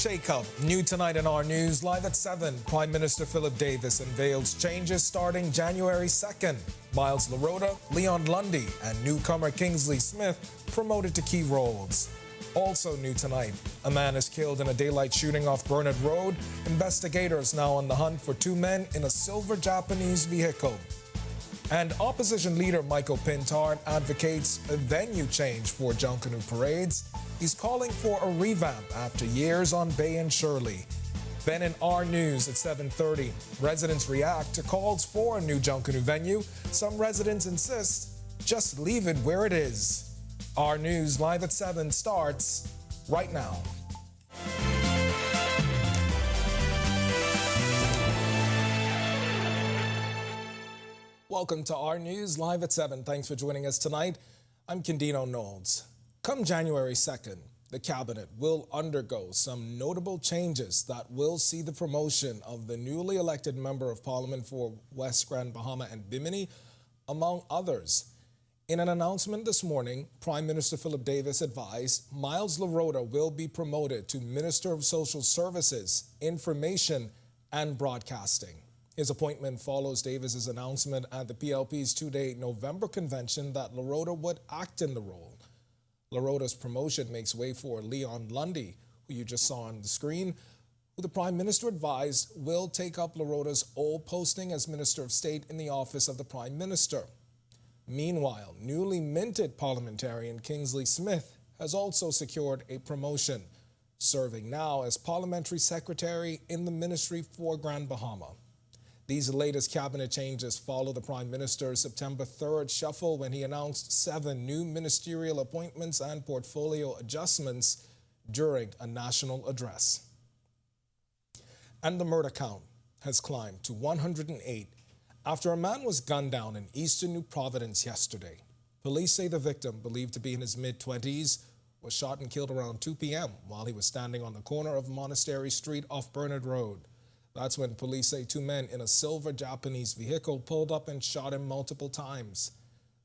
Shake-up. New tonight in our news, live at 7. Prime Minister Philip Davis unveils changes starting January 2nd. Miles LaRota, Leon Lundy, and newcomer Kingsley Smith promoted to key roles. Also new tonight, a man is killed in a daylight shooting off Burnett Road. Investigators now on the hunt for two men in a silver Japanese vehicle. And opposition leader Michael Pintard advocates a venue change for Junkanoo parades. He's calling for a revamp after years on Bay and Shirley. Then in our news at 7:30, residents react to calls for a new Junkanoo venue. Some residents insist just leave it where it is. Our news live at 7 starts right now. Welcome to our news live at 7. Thanks for joining us tonight. I'm Candino Knowles. Come January 2nd, the cabinet will undergo some notable changes that will see the promotion of the newly elected member of parliament for West Grand Bahama and Bimini, among others. In an announcement this morning, Prime Minister Philip Davis advised Miles LaRota will be promoted to Minister of Social Services, Information and Broadcasting. His appointment follows Davis's announcement at the PLP's two-day November convention that LaRota would act in the role. LaRota's promotion makes way for Leon Lundy, who you just saw on the screen, who the Prime Minister advised will take up LaRota's old posting as Minister of State in the office of the Prime Minister. Meanwhile, newly minted parliamentarian Kingsley Smith has also secured a promotion, serving now as Parliamentary Secretary in the Ministry for Grand Bahama. These latest cabinet changes follow the Prime Minister's September 3rd shuffle when he announced 7 new ministerial appointments and portfolio adjustments during a national address. And the murder count has climbed to 108 after a man was gunned down in eastern New Providence yesterday. Police say the victim, believed to be in his mid-20s, was shot and killed around 2 p.m. while he was standing on the corner of Monastery Street off Burnett Road. That's when police say 2 men in a silver Japanese vehicle pulled up and shot him multiple times.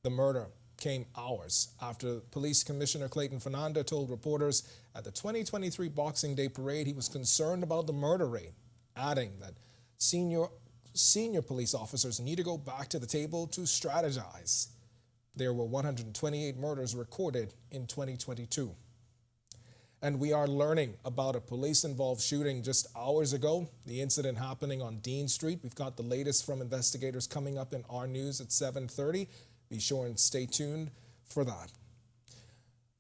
The murder came hours after Police Commissioner Clayton Fernanda told reporters at the 2023 Boxing Day parade he was concerned about the murder rate, adding that senior police officers need to go back to the table to strategize. There were 128 murders recorded in 2022. And we are learning about a police-involved shooting just hours ago, the incident happening on Dean Street. We've got the latest from investigators coming up in our news at 7:30. Be sure and stay tuned for that.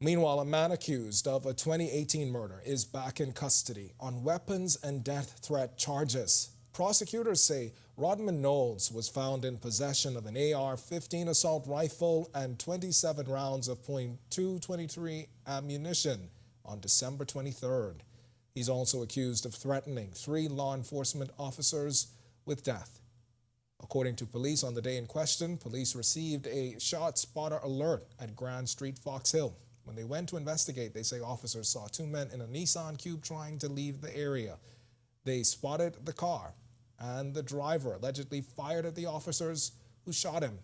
Meanwhile, a man accused of a 2018 murder is back in custody on weapons and death threat charges. Prosecutors say Rodman Knowles was found in possession of an AR-15 assault rifle and 27 rounds of .223 ammunition on December 23rd. He's also accused of threatening 3 law enforcement officers with death. According to police on the day in question, police received a shot spotter alert at Grand Street, Fox Hill. When they went to investigate, they say officers saw 2 men in a Nissan Cube trying to leave the area. They spotted the car, and the driver allegedly fired at the officers who shot him.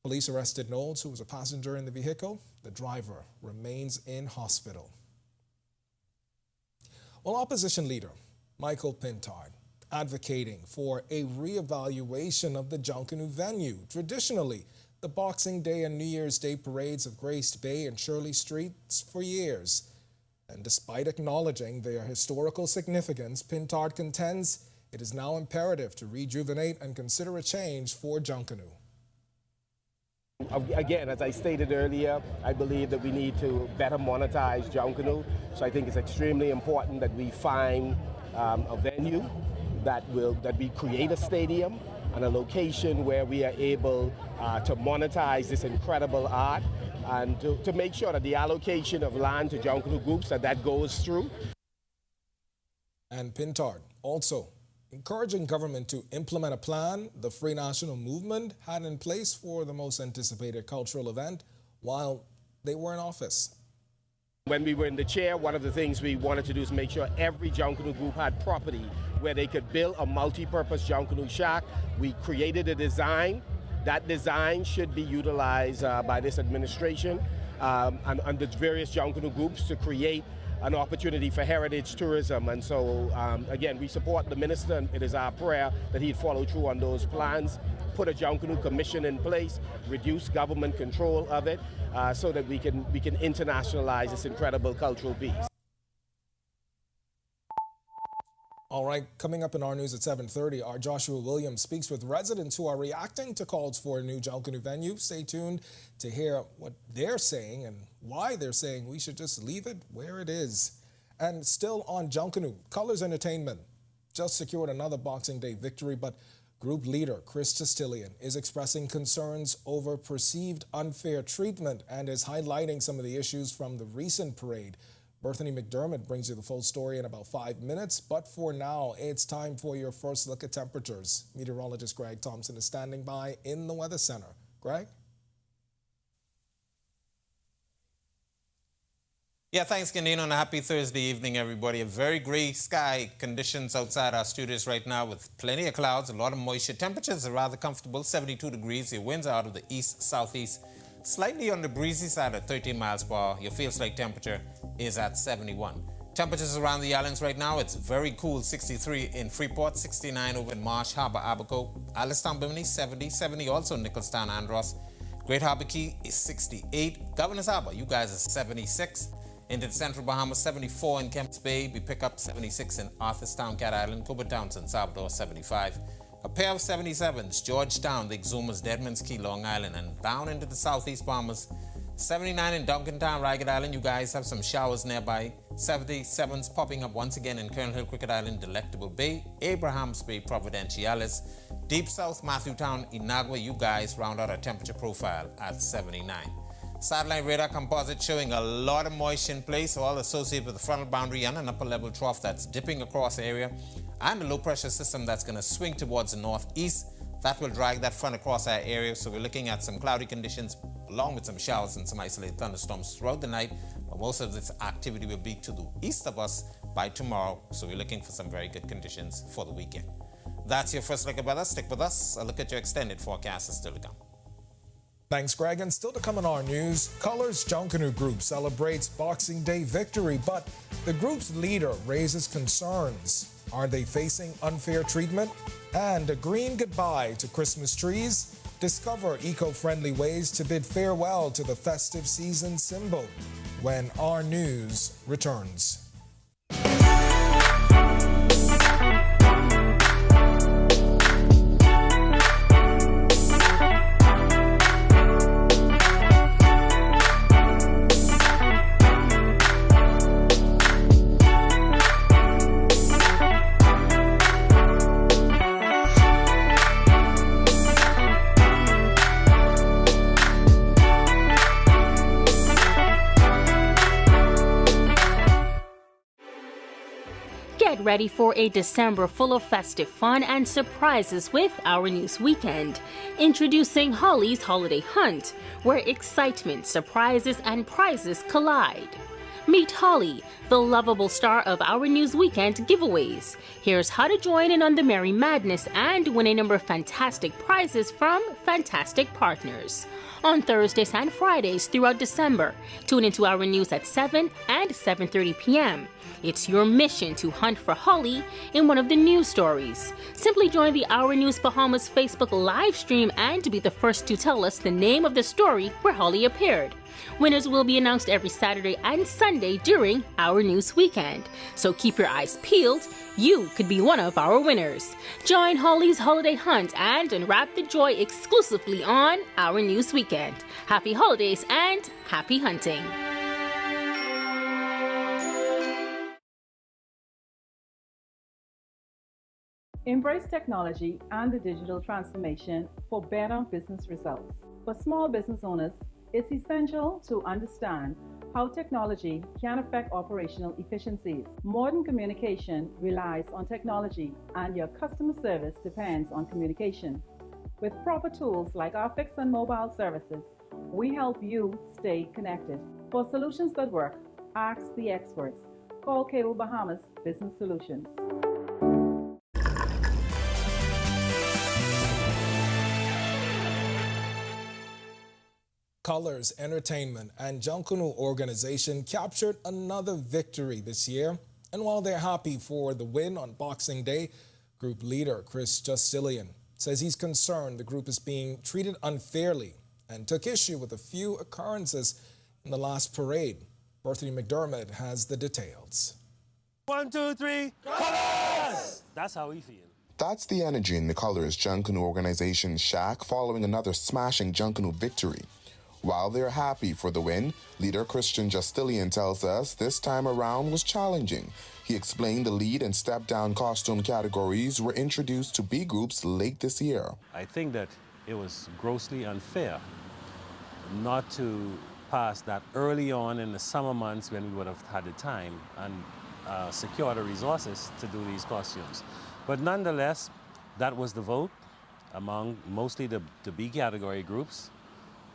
Police arrested Knowles, who was a passenger in the vehicle. The driver remains in hospital. Well, opposition leader Michael Pintard advocating for a reevaluation of the Junkanoo venue. Traditionally, the Boxing Day and New Year's Day parades have graced Bay and Shirley Streets for years. And despite acknowledging their historical significance, Pintard contends it is now imperative to rejuvenate and consider a change for Junkanoo. Again, as I stated earlier, I believe that we need to better monetize Junkanoo. So I think it's extremely important that we find a venue that we create a stadium and a location where we are able to monetize this incredible art and to make sure that the allocation of land to Junkanoo groups that goes through. And Pintard also encouraging government to implement a plan the Free National Movement had in place for the most anticipated cultural event while they were in office. When we were in the chair, one of the things we wanted to do is make sure every Junkanoo group had property where they could build a multi-purpose Junkanoo shack. We created a design. That design should be utilized by this administration and the various Junkanoo groups to create an opportunity for heritage tourism. And so, again, we support the minister, and it is our prayer that he'd follow through on those plans, put a Junkanoo commission in place, reduce government control of it, so that we can internationalize this incredible cultural piece. All right, coming up in our news at 7:30, our Joshua Williams speaks with residents who are reacting to calls for a new Junkanoo venue. Stay tuned to hear what they're saying and why they're saying we should just leave it where it is. And still on Junkanoo, Colors Entertainment just secured another Boxing Day victory, but group leader Chris Castilian is expressing concerns over perceived unfair treatment and is highlighting some of the issues from the recent parade. Berthany McDermott brings you the full story in about 5 minutes, but for now, it's time for your first look at temperatures. Meteorologist Greg Thompson is standing by in the Weather Center. Greg? Yeah, thanks, Candino, and a happy Thursday evening, everybody. A very gray sky conditions outside our studios right now with plenty of clouds, a lot of moisture. Temperatures are rather comfortable, 72 degrees. Your winds are out of the east-southeast. Slightly on the breezy side at 13 miles per hour. Your feels-like temperature is at 71. Temperatures around the islands right now, it's very cool, 63 in Freeport, 69 over in Marsh Harbor, Abaco, Allenstown, Bimini, 70 also Nicholstown, Andros. Great Harbor Key is 68. Governor's Harbor, you guys are 76. Into the central Bahama, 74 in Kemps Bay. We pick up 76 in Arthurstown, Cat Island, Cooper Townsend, Salvador, 75. A pair of 77s, Georgetown, the Exumas, Deadman's Key, Long Island, and down into the southeast Bahamas. 79 in Duncantown, Ragged Island. You guys have some showers nearby. 77s popping up once again in Colonel Hill, Cricket Island, Delectable Bay, Abrahams Bay, Providenciales. Deep South, Matthewtown, Inagua. You guys round out our temperature profile at 79. Satellite radar composite showing a lot of moisture in place, all associated with the frontal boundary and an upper level trough that's dipping across the area, and a low pressure system that's going to swing towards the northeast. That will drag that front across our area, so we're looking at some cloudy conditions along with some showers and some isolated thunderstorms throughout the night, but most of this activity will be to the east of us by tomorrow, so we're looking for some very good conditions for the weekend. That's your first look at weather. Stick with us. A look at your extended forecast is still to come. Thanks, Greg. And still to come in our news, Colors Junkanoo Group celebrates Boxing Day victory, but the group's leader raises concerns. Are they facing unfair treatment? And a green goodbye to Christmas trees? Discover eco-friendly ways to bid farewell to the festive season symbol when Our News returns. Get ready for a December full of festive fun and surprises with Our News Weekend. Introducing Holly's Holiday Hunt, where excitement, surprises, and prizes collide. Meet Holly, the lovable star of Our News Weekend giveaways. Here's how to join in on the merry madness and win a number of fantastic prizes from fantastic partners. On Thursdays and Fridays throughout December, tune into Our News at 7 and 7:30 p.m. It's your mission to hunt for Holly in one of the news stories. Simply join the Our News Bahamas Facebook live stream and be the first to tell us the name of the story where Holly appeared. Winners will be announced every Saturday and Sunday during Our News Weekend. So keep your eyes peeled. You could be one of our winners. Join Holly's Holiday Hunt and unwrap the joy exclusively on Our News Weekend. Happy holidays and happy hunting. Embrace technology and the digital transformation for better business results. For small business owners, it's essential to understand how technology can affect operational efficiencies. Modern communication relies on technology, and your customer service depends on communication. With proper tools like our fixed and mobile services, we help you stay connected. For solutions that work, ask the experts. Call Cable Bahamas Business Solutions. Colors Entertainment and Junkanoo organization captured another victory this year. And while they're happy for the win on Boxing Day, group leader Chris Justilian says he's concerned the group is being treated unfairly and took issue with a few occurrences in the last parade. Berthany McDermott has the details. 1, 2, 3, colors! That's how we feel. That's the energy in the Colors Junkanoo organization shack following another smashing Junkanoo victory. While they're happy for the win, leader Christian Justilian tells us this time around was challenging. He explained the lead and step-down costume categories were introduced to B groups late this year. I think that it was grossly unfair not to pass that early on in the summer months when we would have had the time and secure the resources to do these costumes. But nonetheless, that was the vote among mostly the B category groups,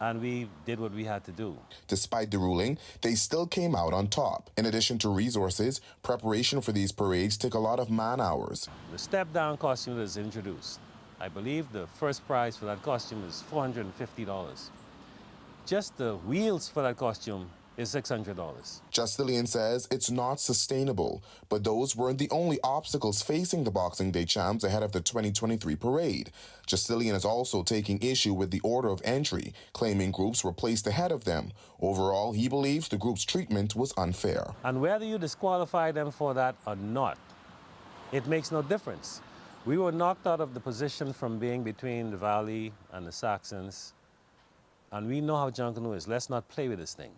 and we did what we had to do. Despite the ruling, they still came out on top. In addition to resources, preparation for these parades took a lot of man-hours. The step-down costume that is introduced, I believe the first prize for that costume is $450. Just the wheels for that costume is $600. Justilian says it's not sustainable, but those weren't the only obstacles facing the Boxing Day champs ahead of the 2023 parade. Justilian is also taking issue with the order of entry, claiming groups were placed ahead of them. Overall, he believes the group's treatment was unfair. And whether you disqualify them for that or not, it makes no difference. We were knocked out of the position from being between the Valley and the Saxons, and we know how Junkanoo is. Let's not play with this thing.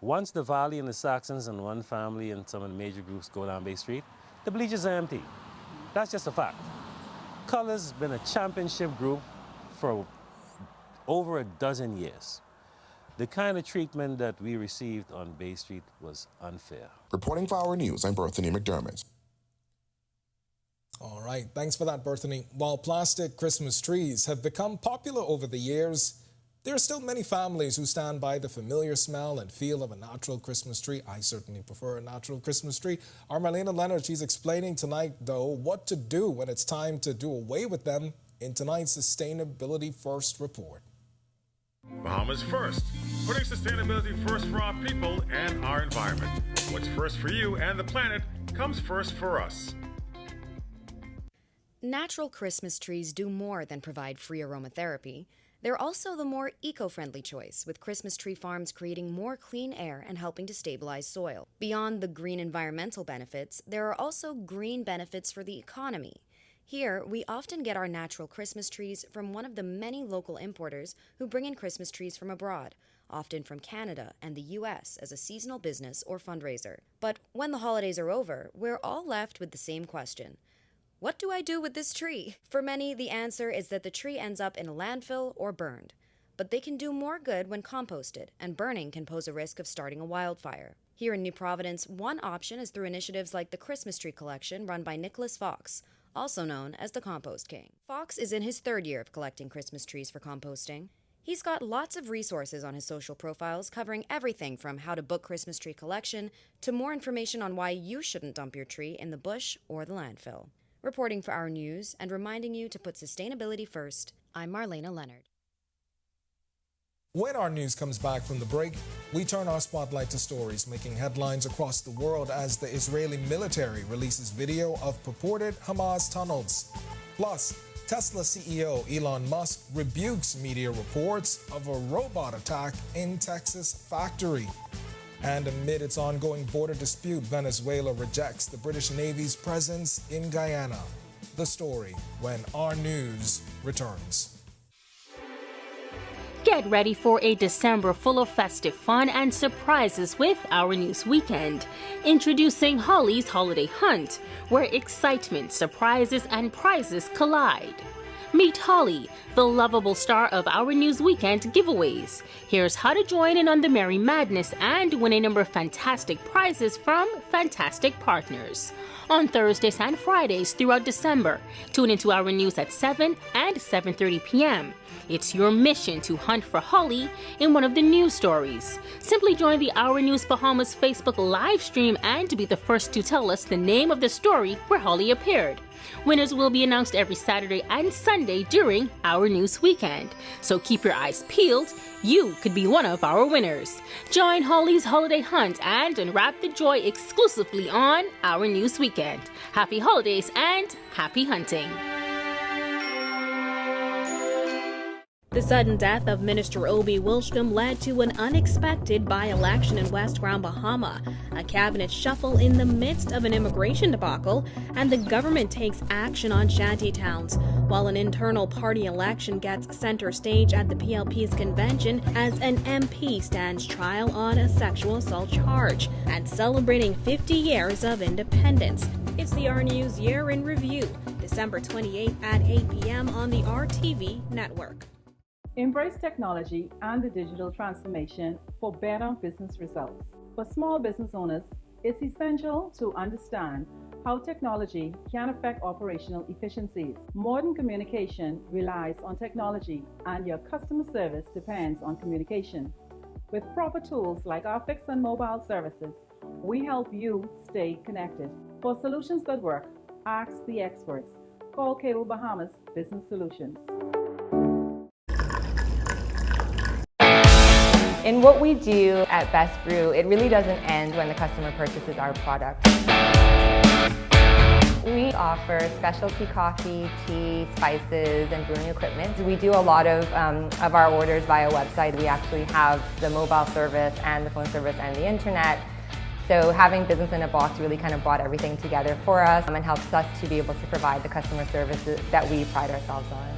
Once the Valley and the Saxons and one family and some of the major groups go down Bay Street, the bleachers are empty. That's just a fact. Colors has been a championship group for over a dozen years. The kind of treatment that we received on Bay Street was unfair. Reporting for Our News, I'm Berthany McDermott. All right, thanks for that, Berthany. While plastic Christmas trees have become popular over the years, there are still many families who stand by the familiar smell and feel of a natural Christmas tree. I certainly prefer a natural Christmas tree. Our Marlena Leonard, she's explaining tonight, though, what to do when it's time to do away with them in tonight's Sustainability First report. Bahama's first, putting sustainability first for our people and our environment. What's first for you and the planet comes first for us. Natural Christmas trees do more than provide free aromatherapy. They're also the more eco-friendly choice, with Christmas tree farms creating more clean air and helping to stabilize soil. Beyond the green environmental benefits, there are also green benefits for the economy. Here, we often get our natural Christmas trees from one of the many local importers who bring in Christmas trees from abroad, often from Canada and the US as a seasonal business or fundraiser. But when the holidays are over, we're all left with the same question. What do I do with this tree? For many, the answer is that the tree ends up in a landfill or burned. But they can do more good when composted, and burning can pose a risk of starting a wildfire. Here in New Providence, one option is through initiatives like the Christmas Tree Collection run by Nicholas Fox, also known as the Compost King. Fox is in his third year of collecting Christmas trees for composting. He's got lots of resources on his social profiles covering everything from how to book Christmas tree collection to more information on why you shouldn't dump your tree in the bush or the landfill. Reporting for Our News and reminding you to put sustainability first, I'm Marlena Leonard. When Our News comes back from the break, we turn our spotlight to stories making headlines across the world as the Israeli military releases video of purported Hamas tunnels. Plus, Tesla CEO Elon Musk rebukes media reports of a robot attack in Texas factory. And amid its ongoing border dispute, Venezuela rejects the British Navy's presence in Guyana. The story when Our News returns. Get ready for a December full of festive fun and surprises with Our News Weekend. Introducing Holly's Holiday Hunt, where excitement, surprises, and prizes collide. Meet Holly, the lovable star of Our News Weekend giveaways. Here's how to join in on the merry madness and win a number of fantastic prizes from fantastic partners. On Thursdays and Fridays throughout December, tune into Our News at 7 and 7:30 p.m. It's your mission to hunt for Holly in one of the news stories. Simply join the Our News Bahamas Facebook live stream and be the first to tell us the name of the story where Holly appeared. Winners will be announced every Saturday and Sunday during Our News Weekend. So keep your eyes peeled You could be one of our winners. Join Holly's Holiday Hunt and unwrap the joy exclusively on Our News Weekend. Happy holidays and happy hunting. The sudden death of Minister Obi Wilshcombe led to an unexpected by-election in West Grand Bahama, a cabinet shuffle in the midst of an immigration debacle, and the government takes action on shanty towns, while an internal party election gets center stage at the PLP's convention as an MP stands trial on a sexual assault charge, and celebrating 50 years of independence. It's the Our News Year in Review, December 28th at 8 p.m. on the RTV network. Embrace technology and the digital transformation for better business results. For small business owners, it's essential to understand how technology can affect operational efficiencies. Modern communication relies on technology, and your customer service depends on communication. With proper tools like our fixed and mobile services, we help you stay connected. For solutions that work, ask the experts. Call Cable Bahamas Business Solutions. In what we do at Best Brew, it really doesn't end when the customer purchases our product. We offer specialty coffee, tea, spices, and brewing equipment. We do a lot of our orders via website. We actually have the mobile service and the phone service and the internet. So having business in a box really kind of brought everything together for us and helps us to be able to provide the customer services that we pride ourselves on.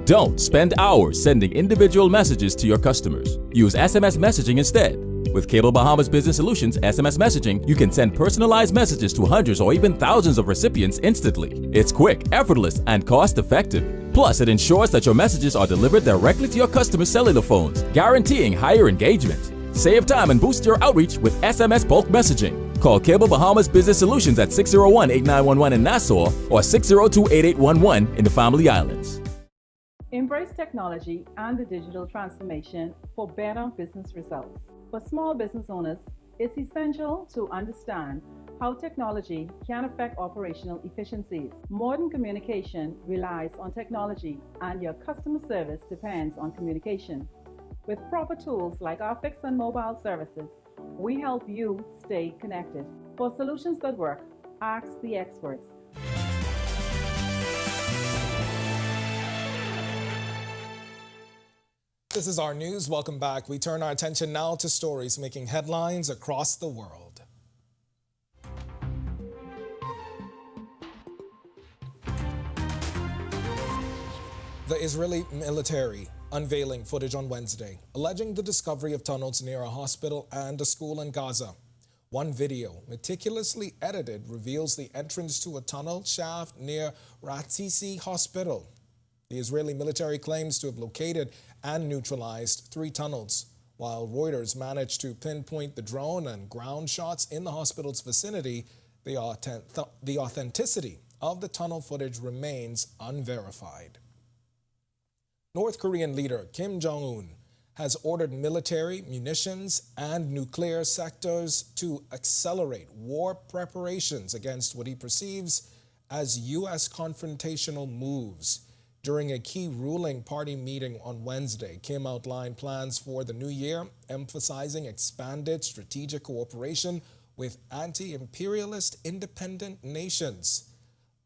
Don't spend hours sending individual messages to your customers. Use SMS messaging instead. With Cable Bahamas Business Solutions SMS messaging, you can send personalized messages to hundreds or even thousands of recipients instantly. It's quick, effortless, and cost-effective. Plus, it ensures that your messages are delivered directly to your customers' cellular phones, guaranteeing higher engagement. Save time and boost your outreach with SMS bulk messaging. Call Cable Bahamas Business Solutions at 601-8911 in Nassau or 602-8811 in the Family Islands. Embrace technology and the digital transformation for better business results. For small business owners, it's essential to understand how technology can affect operational efficiencies. Modern communication relies on technology, and your customer service depends on communication. With proper tools like our fixed and mobile services, we help you stay connected. For solutions that work, ask the experts. This is Our News. Welcome back. We turn our attention now to stories making headlines across the world. The Israeli military unveiling footage on Wednesday, alleging the discovery of tunnels near a hospital and a school in Gaza. One video, meticulously edited, reveals the entrance to a tunnel shaft near Ratisi Hospital. The Israeli military claims to have located and neutralized 3 tunnels, while Reuters managed to pinpoint the drone and ground shots in the hospital's vicinity. The authenticity of the tunnel footage remains unverified. North Korean leader Kim Jong-un has ordered military, munitions, and nuclear sectors to accelerate war preparations against what he perceives as U.S. confrontational moves. During a key ruling party meeting on Wednesday, Kim outlined plans for the new year, emphasizing expanded strategic cooperation with anti-imperialist independent nations.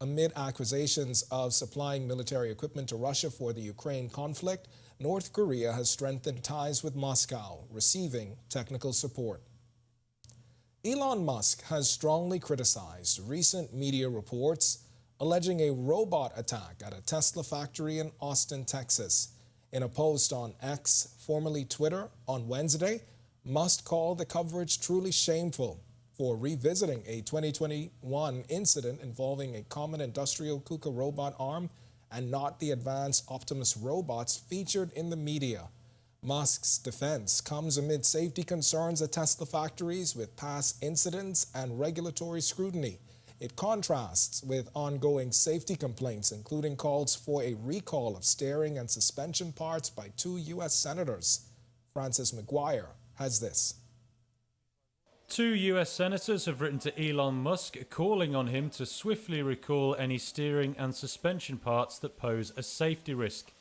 Amid accusations of supplying military equipment to Russia for the Ukraine conflict, North Korea has strengthened ties with Moscow, receiving technical support. Elon Musk has strongly criticized recent media reports alleging a robot attack at a Tesla factory in Austin, Texas. In a post on X, formerly Twitter, on Wednesday, Musk called the coverage truly shameful for revisiting a 2021 incident involving a common industrial KUKA robot arm and not the advanced Optimus robots featured in the media. Musk's defense comes amid safety concerns at Tesla factories with past incidents and regulatory scrutiny. It contrasts with ongoing safety complaints, including calls for a recall of steering and suspension parts by 2 U.S. senators. Francis McGuire has this. 2 U.S. senators have written to Elon Musk calling on him to swiftly recall any steering and suspension parts that pose a safety risk.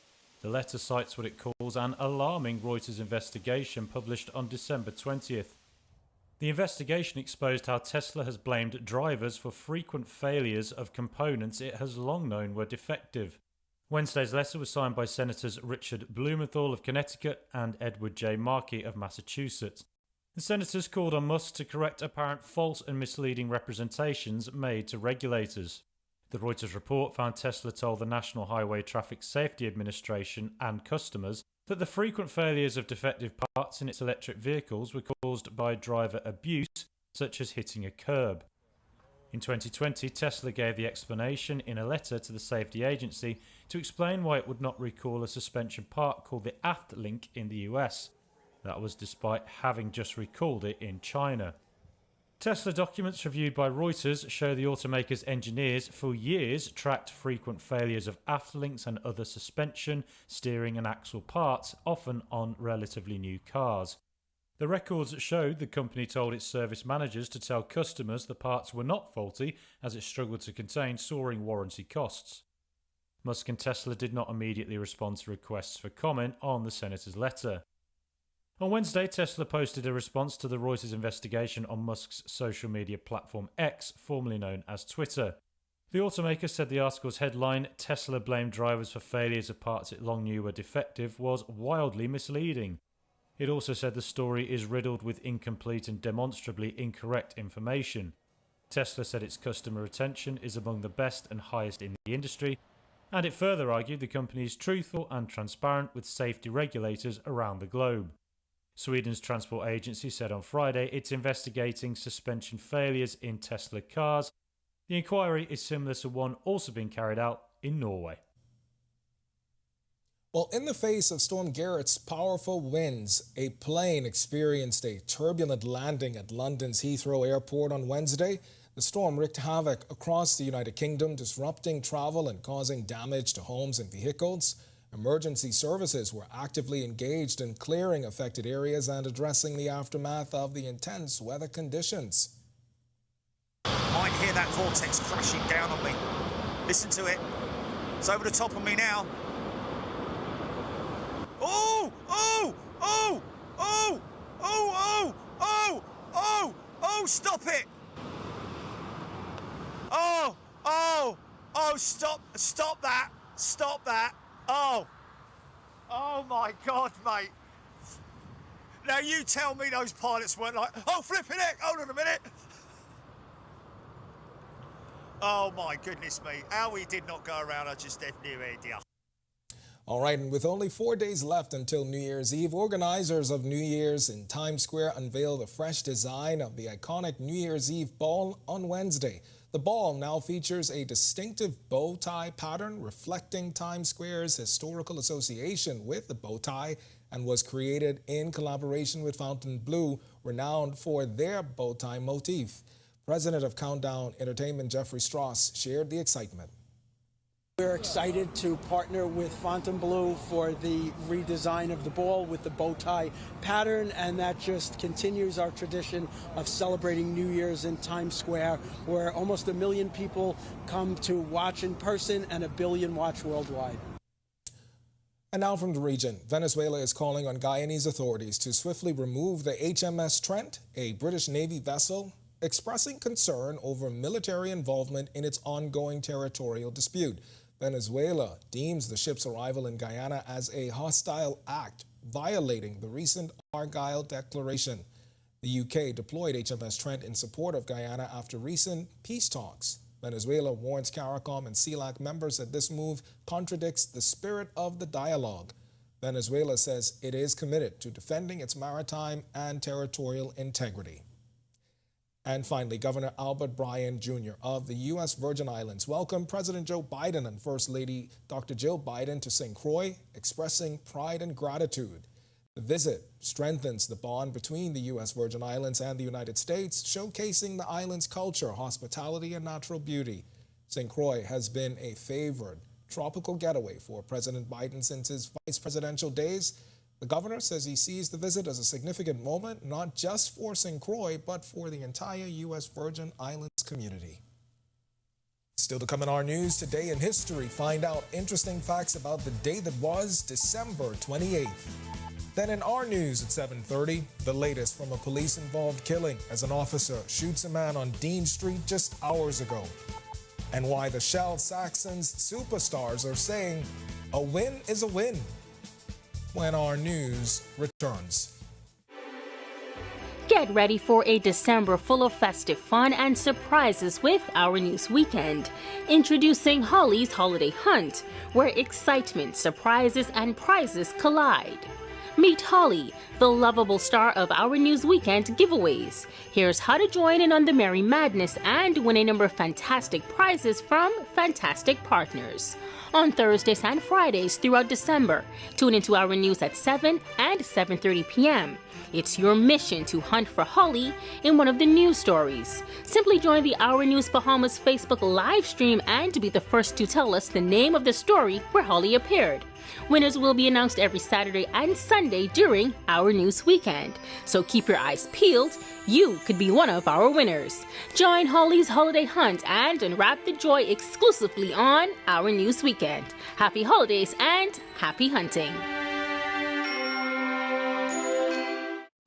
The letter cites what it calls an alarming Reuters investigation published on December 20th. The investigation exposed how Tesla has blamed drivers for frequent failures of components it has long known were defective. Wednesday's letter was signed by Senators Richard Blumenthal of Connecticut and Edward J. Markey of Massachusetts. The senators called on Musk to correct apparent false and misleading representations made to regulators. The Reuters report found Tesla told the National Highway Traffic Safety Administration and customers that the frequent failures of defective parts in its electric vehicles were caused by driver abuse, such as hitting a curb. In 2020, Tesla gave the explanation in a letter to the safety agency to explain why it would not recall a suspension part called the aft link in the US. That was despite having just recalled it in China. Tesla documents reviewed by Reuters show the automaker's engineers for years tracked frequent failures of aft links and other suspension, steering and axle parts, often on relatively new cars. The records showed the company told its service managers to tell customers the parts were not faulty as it struggled to contain soaring warranty costs. Musk and Tesla did not immediately respond to requests for comment on the senator's letter. On Wednesday, Tesla posted a response to the Reuters investigation on Musk's social media platform X, formerly known as Twitter. The automaker said the article's headline, "Tesla blamed drivers for failures of parts it long knew were defective," was wildly misleading. It also said the story is riddled with incomplete and demonstrably incorrect information. Tesla said its customer retention is among the best and highest in the industry, and it further argued the company is truthful and transparent with safety regulators around the globe. Sweden's transport agency said on Friday it's investigating suspension failures in Tesla cars. The inquiry is similar to one also being carried out in Norway. Well, in the face of Storm Garrett's powerful winds, a plane experienced a turbulent landing at London's Heathrow Airport on Wednesday. The storm wreaked havoc across the United Kingdom, disrupting travel and causing damage to homes and vehicles. Emergency services were actively engaged in clearing affected areas and addressing the aftermath of the intense weather conditions. I can hear that vortex crashing down on me. Listen to it. It's over the top of me now. Oh! Oh! Oh! Oh! Oh! Oh! Oh! Oh! Stop it! Oh! Oh! Oh! Stop! Stop that! Stop that! Oh! Oh my God, mate! Now you tell me those pilots weren't like, oh, flipping heck, hold on a minute! Oh my goodness me, how we did not go around, I just have no idea. All right, and with only 4 days left until New Year's Eve, organizers of New Year's in Times Square unveiled a fresh design of the iconic New Year's Eve ball on Wednesday. The ball now features a distinctive bow tie pattern reflecting Times Square's historical association with the bow tie and was created in collaboration with Fontainebleau, renowned for their bow tie motif. President of Countdown Entertainment Jeffrey Strauss shared the excitement. We're excited to partner with Fontainebleau for the redesign of the ball with the bow tie pattern, and that just continues our tradition of celebrating New Year's in Times Square, where almost 1 million people come to watch in person and 1 billion watch worldwide. And now from the region, Venezuela is calling on Guyanese authorities to swiftly remove the HMS Trent, a British Navy vessel, expressing concern over military involvement in its ongoing territorial dispute. Venezuela deems the ship's arrival in Guyana as a hostile act, violating the recent Argyll Declaration. The UK deployed HMS Trent in support of Guyana after recent peace talks. Venezuela warns CARICOM and CELAC members that this move contradicts the spirit of the dialogue. Venezuela says it is committed to defending its maritime and territorial integrity. And finally, Governor Albert Bryan Jr. of the U.S. Virgin Islands welcomed President Joe Biden and First Lady Dr. Jill Biden to St. Croix, expressing pride and gratitude. The visit strengthens the bond between the U.S. Virgin Islands and the United States, showcasing the island's culture, hospitality, and natural beauty. St. Croix has been a favored tropical getaway for President Biden since his vice presidential days. The governor says he sees the visit as a significant moment, not just for St. Croix, but for the entire U.S. Virgin Islands community. Still to come in our news, today in history, find out interesting facts about the day that was December 28th. Then in our news at 7:30, the latest from a police-involved killing as an officer shoots a man on Dean Street just hours ago. And why the Shell Saxons superstars are saying a win is a win, when our news returns. Get ready for a December full of festive fun and surprises with Our News Weekend. Introducing Holly's Holiday Hunt, where excitement, surprises, and prizes collide. Meet Holly, the lovable star of Our News Weekend giveaways. Here's how to join in on the merry madness and win a number of fantastic prizes from fantastic partners. On Thursdays and Fridays throughout December, tune into Our News at 7 and 7:30 p.m. It's your mission to hunt for Holly in one of the news stories. Simply join the Our News Bahamas Facebook live stream and be the first to tell us the name of the story where Holly appeared. Winners will be announced every Saturday and Sunday during Our News Weekend. So keep your eyes peeled. You could be one of our winners. Join Holly's Holiday Hunt and unwrap the joy exclusively on Our News Weekend. Happy holidays and happy hunting.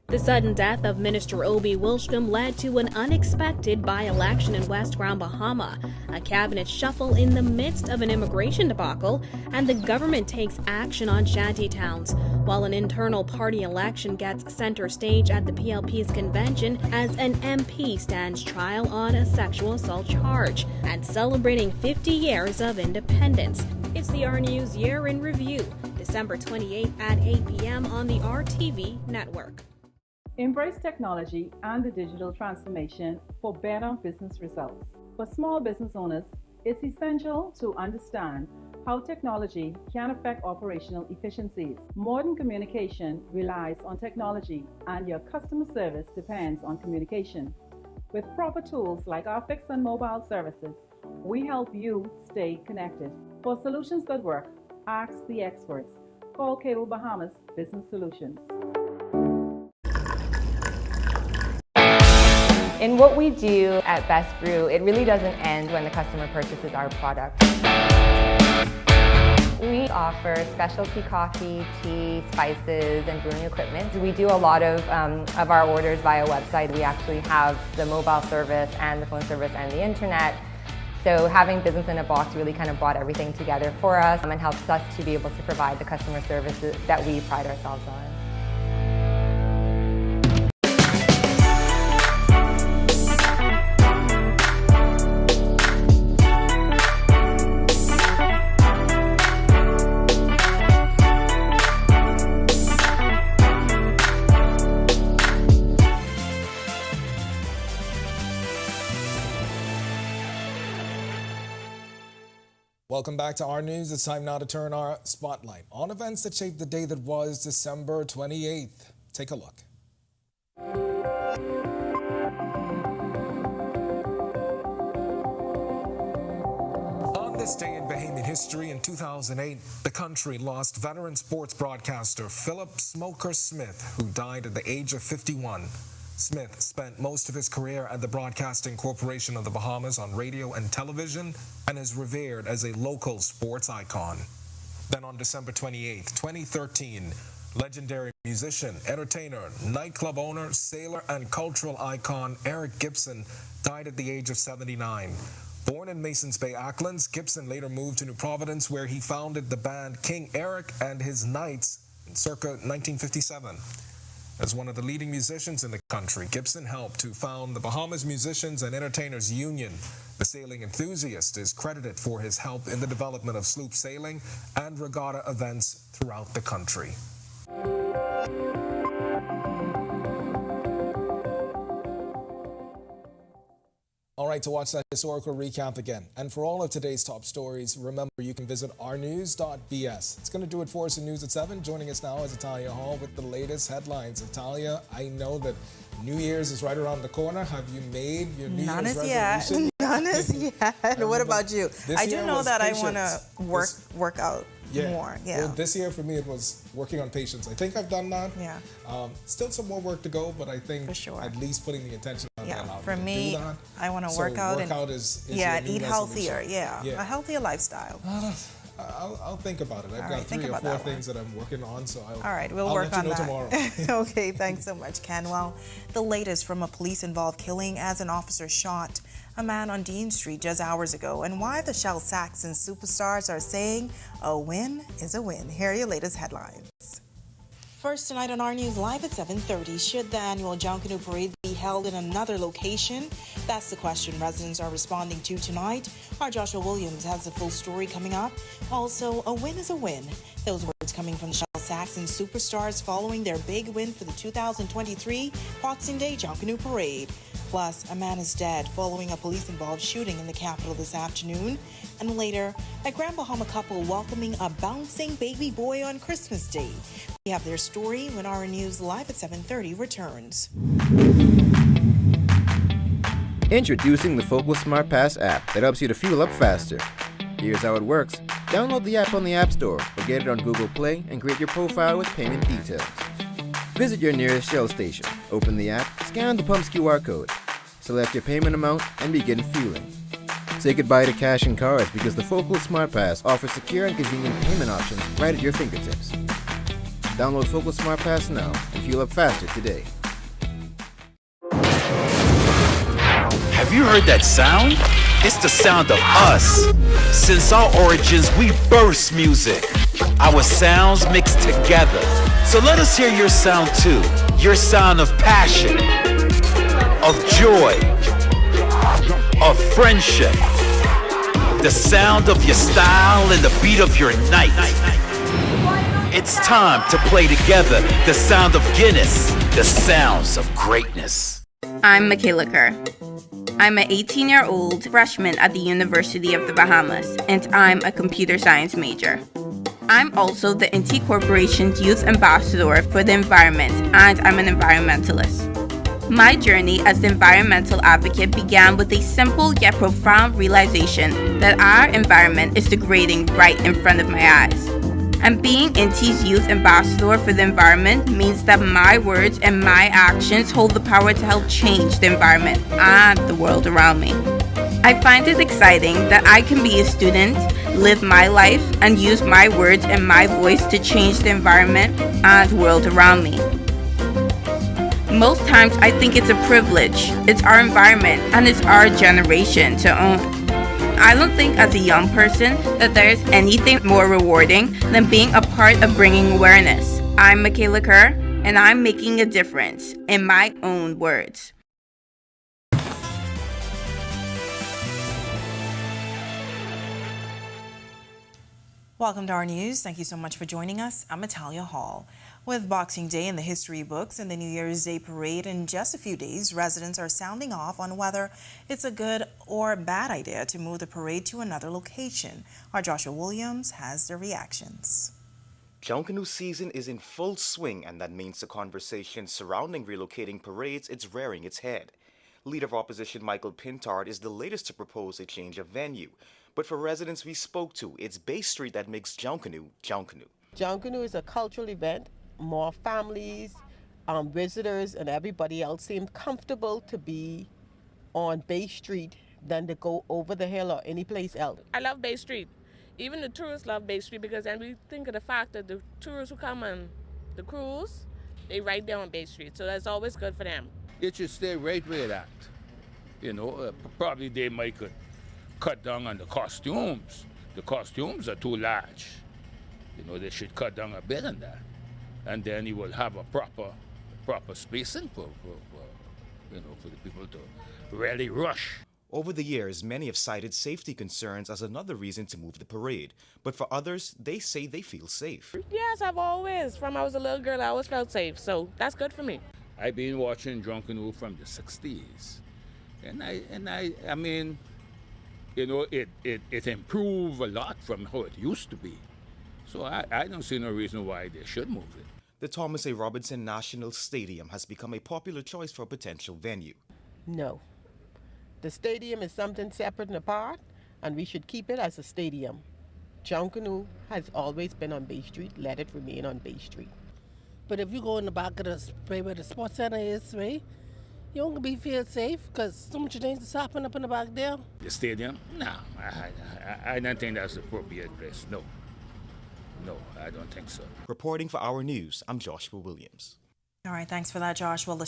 The sudden death of Minister Obi Wilshcombe led to an unexpected by-election in West Grand Bahama, a cabinet shuffle in the midst of an immigration debacle, and the government takes action on shanty towns, while an internal party election gets center stage at the PLP's convention as an MP stands trial on a sexual assault charge, and celebrating 50 years of independence. It's the Our News Year in Review, December 28th at 8 p.m. on the RTV network. Embrace technology and the digital transformation for better business results. For small business owners, it's essential to understand how technology can affect operational efficiencies. Modern communication relies on technology, and your customer service depends on communication. With proper tools like our fixed and mobile services, we help you stay connected. For solutions that work, ask the experts. Call Cable Bahamas Business Solutions. In what we do at Best Brew, it really doesn't end when the customer purchases our product. We offer specialty coffee, tea, spices, and brewing equipment. We do a lot of our orders via website. We actually have the mobile service and the phone service and the internet. So having business in a box really kind of brought everything together for us and helps us to be able to provide the customer services that we pride ourselves on. Welcome back to Our News. It's time now to turn our spotlight on events that shaped the day that was December 28th. Take a look. On this day in Bahamian history in 2008, the country lost veteran sports broadcaster Philip "Smoker" Smith, who died at the age of 51. Smith spent most of his career at the Broadcasting Corporation of the Bahamas on radio and television and is revered as a local sports icon. Then on December 28, 2013, legendary musician, entertainer, nightclub owner, sailor, and cultural icon Eric Gibson died at the age of 79. Born in Masons Bay, Acklins, Gibson later moved to New Providence, where he founded the band King Eric and his Knights in circa 1957. As one of the leading musicians in the country, Gibson helped to found the Bahamas Musicians and Entertainers Union. The sailing enthusiast is credited for his help in the development of sloop sailing and regatta events throughout the country. All right, to watch that historical recount again, and for all of today's top stories, remember you can visit ournews.bs. It's going to do it for us in News at 7. Joining us now is Italia Hall with the latest headlines. Italia, I know that New Year's is right around the corner. Have you made your New Year's resolution? None as yet. What about you? I do know that I want to work out more. Yeah. Well, this year for me it was working on patience. I think I've done that. Yeah. Still some more work to go, but I think at least putting the intention on that. For me, I want to work out and is eat healthier. Yeah. A healthier lifestyle. I'll think about it. I've got 3 or 4 things that I'm working on, so all right, we'll work on that tomorrow. Okay, thanks so much, Ken. Well, the latest from a police-involved killing as an officer shot a man on Dean Street just hours ago, and why the Shell Saxons superstars are saying a win is a win. Here are your latest headlines. First tonight on Our News Live at 7:30, should the annual Junkanoo Parade be held in another location? That's the question residents are responding to tonight. Our Joshua Williams has the full story coming up. Also, a win is a win. Those words coming from the Shell Saxons superstars following their big win for the 2023 Boxing Day Junkanoo Parade. Plus, a man is dead following a police-involved shooting in the capital this afternoon. And later, a Grand Bahama couple welcoming a bouncing baby boy on Christmas Day. We have their story when Our News Live at 7:30 returns. Introducing the Focal Smart Pass app that helps you to fuel up faster. Here's how it works. Download the app on the App Store or get it on Google Play and create your profile with payment details. Visit your nearest Shell station, open the app, scan the pump's QR code, select your payment amount, and begin fueling. Say goodbye to cash and cards because the Focal Smart Pass offers secure and convenient payment options right at your fingertips. Download Focal Smart Pass now and fuel up faster today. Have you heard that sound? It's the sound of us. Since our origins, we burst music. Our sounds mixed together. So let us hear your sound too. Your sound of passion, of joy, of friendship. The sound of your style and the beat of your night. It's time to play together the sound of Guinness, the sounds of greatness. I'm Michaela Kerr. I'm an 18-year-old freshman at the University of the Bahamas, and I'm a computer science major. I'm also the NT Corporation's Youth Ambassador for the Environment, and I'm an environmentalist. My journey as the environmental advocate began with a simple yet profound realization that our environment is degrading right in front of my eyes. And being NT's Youth Ambassador for the Environment means that my words and my actions hold the power to help change the environment and the world around me. I find it exciting that I can be a student, live my life, and use my words and my voice to change the environment and the world around me. Most times I think it's a privilege. It's our environment and it's our generation to own. I don't think as a young person that there's anything more rewarding than being a part of bringing awareness. I'm Michaela Kerr, and I'm making a difference in my own words. Welcome to Our News. Thank you so much for joining us. I'm Italia Hall. With Boxing Day in the history books and the New Year's Day parade in just a few days, residents are sounding off on whether it's a good or bad idea to move the parade to another location. Our Joshua Williams has the reactions. Junkanoo season is in full swing, and that means the conversation surrounding relocating parades is rearing its head. Leader of Opposition Michael Pintard is the latest to propose a change of venue. But for residents we spoke to, it's Bay Street that makes Junkanoo, Junkanoo. Junkanoo is a cultural event. More families, visitors, and everybody else seem comfortable to be on Bay Street than to go over the hill or any place else. I love Bay Street. Even the tourists love Bay Street because then we think of the fact that the tourists who come on the cruise, they right there on Bay Street. So that's always good for them. It should stay right where it at. You know, probably they might could cut down on the costumes. The costumes are too large. You know, they should cut down a bit on that. And then you will have a proper spacing for the people to really rush. Over the years, many have cited safety concerns as another reason to move the parade. But for others, they say they feel safe. Yes, I've always, from I was a little girl, I always felt safe. So that's good for me. I've been watching Junkanoo from the 60s. I mean, you know, it improved a lot from how it used to be. So I don't see no reason why they should move it. The Thomas A. Robinson National Stadium has become a popular choice for a potential venue. No. The stadium is something separate and apart, and we should keep it as a stadium. Junkanoo has always been on Bay Street. Let it remain on Bay Street. But if you go in the back of the where the sports center is, right, you won't feel safe because so much things is happening up in the back there. The stadium? No, I don't think that's the appropriate place. No, I don't think so. Reporting for Our News, I'm Joshua Williams. All right, thanks for that, Josh. Well, the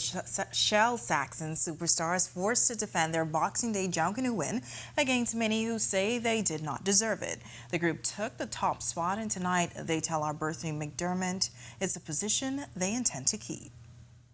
Shell Saxons superstars forced to defend their Boxing Day Junkanoo win against many who say they did not deserve it. The group took the top spot, and tonight they tell our Berthany McDermott it's a position they intend to keep.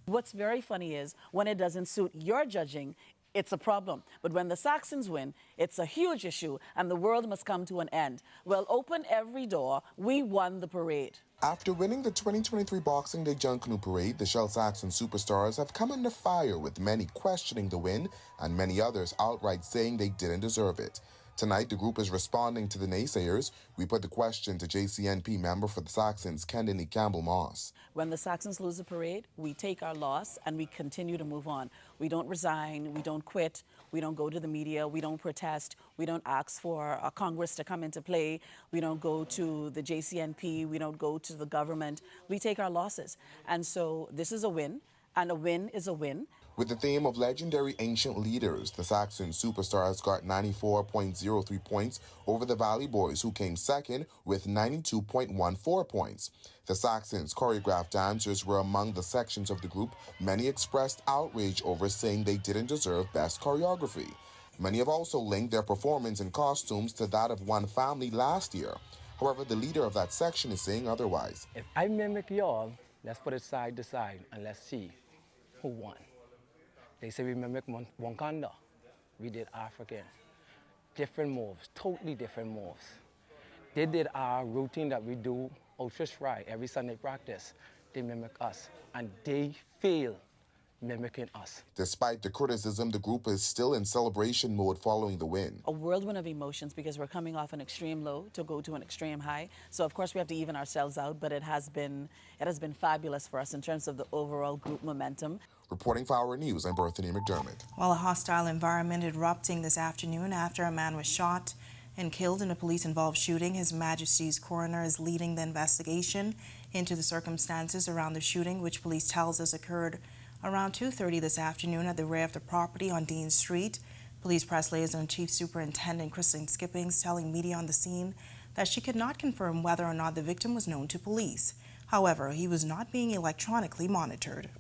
What's very funny is when it doesn't suit your judging, it's a problem. But when the Saxons win, it's a huge issue, and the world must come to an end. Well, open every door. We won the parade. After winning the 2023 Boxing Day Junkanoo Parade, the Shell Saxons superstars have come under fire, with many questioning the win and many others outright saying they didn't deserve it. Tonight, the group is responding to the naysayers. We put the question to JCNP member for the Saxons, Kennedy Campbell-Moss. When the Saxons lose the parade, we take our loss and we continue to move on. We don't resign, we don't quit, we don't go to the media, we don't protest, we don't ask for Congress to come into play, we don't go to the JCNP, we don't go to the government. We take our losses. And so this is a win, and a win is a win. With the theme of legendary ancient leaders, the Saxon superstars got 94.03 points over the Valley Boys, who came second with 92.14 points. The Saxons' choreographed dancers were among the sections of the group many expressed outrage over, saying they didn't deserve best choreography. Many have also linked their performance in costumes to that of one family last year. However, the leader of that section is saying otherwise. If I mimic y'all, let's put it side to side and let's see who won. They say we mimic Wakanda. We did African. Different moves, totally different moves. They did our routine that we do, Ultra Shry, every Sunday practice. They mimic us, and they fail mimicking us. Despite the criticism, the group is still in celebration mode following the win. A whirlwind of emotions because we're coming off an extreme low to go to an extreme high. So of course we have to even ourselves out, but it has been fabulous for us in terms of the overall group momentum. Reporting for Our News, I'm Berthany McDermott. While a hostile environment erupting this afternoon after a man was shot and killed in a police-involved shooting, His Majesty's coroner is leading the investigation into the circumstances around the shooting, which police tells us occurred around 2:30 this afternoon at the rear of the property on Dean Street. Police press liaison Chief Superintendent Kristen Skippings telling media on the scene that she could not confirm whether or not the victim was known to police. However, he was not being electronically monitored.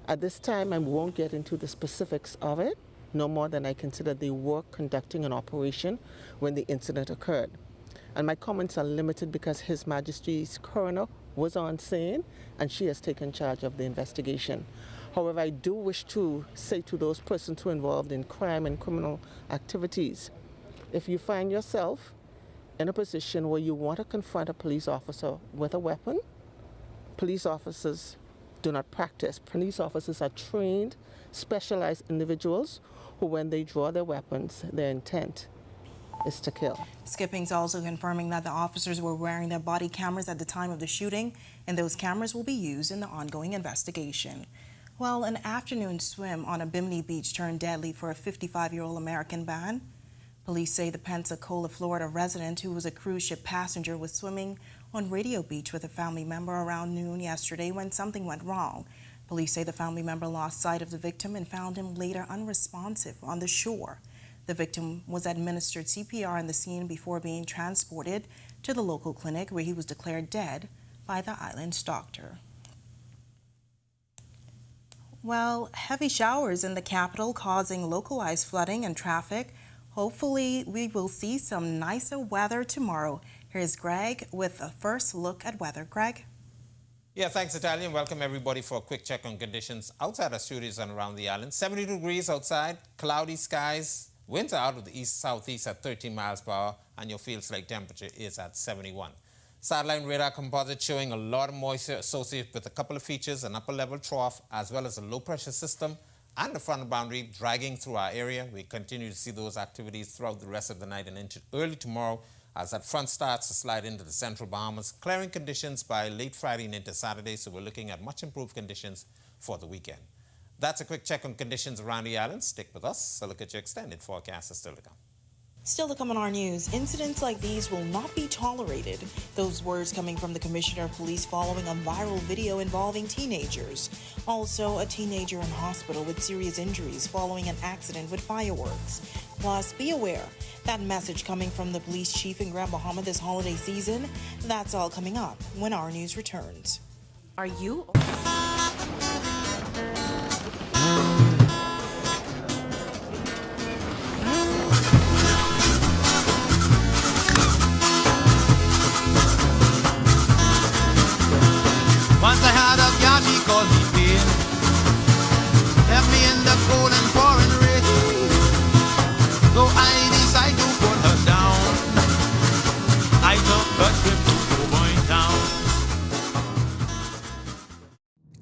At this time, I won't get into the specifics of it, no more than I consider they were conducting an operation when the incident occurred. And my comments are limited because His Majesty's coroner was on scene and she has taken charge of the investigation. However, I do wish to say to those persons who are involved in crime and criminal activities, if you find yourself in a position where you want to confront a police officer with a weapon, police officers do not practice. Police officers are trained, specialized individuals who, when they draw their weapons, their intent is to kill. Skippings also confirming that the officers were wearing their body cameras at the time of the shooting, and those cameras will be used in the ongoing investigation. Well, an afternoon swim on a Bimini beach turned deadly for a 55-year-old American man. Police say the Pensacola, Florida resident who was a cruise ship passenger was swimming on Radio Beach with a family member around noon yesterday when something went wrong. Police say the family member lost sight of the victim and found him later unresponsive on the shore. The victim was administered CPR on the scene before being transported to the local clinic where he was declared dead by the island's doctor. Well, heavy showers in the capital causing localized flooding and traffic. Hopefully, we will see some nicer weather tomorrow. Here's Greg with a first look at weather. Greg? Yeah, thanks, Natalia, and welcome everybody for a quick check on conditions outside our studios and around the island. 70 degrees outside, cloudy skies, winds are out of the east-southeast at 13 miles per hour, and your field slate temperature is at 71. Satellite radar composite showing a lot of moisture associated with a couple of features, an upper-level trough, as well as a low-pressure system and the front boundary dragging through our area. We continue to see those activities throughout the rest of the night and into early tomorrow as that front starts to slide into the central Bahamas, clearing conditions by late Friday and into Saturday, so we're looking at much improved conditions for the weekend. That's a quick check on conditions around the island. Stick with us. A look at your extended forecast is still to come. Still to come on our news, incidents like these will not be tolerated. Those words coming from the Commissioner of Police following a viral video involving teenagers. Also, a teenager in hospital with serious injuries following an accident with fireworks. Plus, be aware, that message coming from the police chief in Grand Bahama this holiday season, that's all coming up when Our News returns. Are you... Once I had a gal, she called me pain. Left me in the cold and pouring rain. So I decided to put her down. I took a trip to Cowboy Town.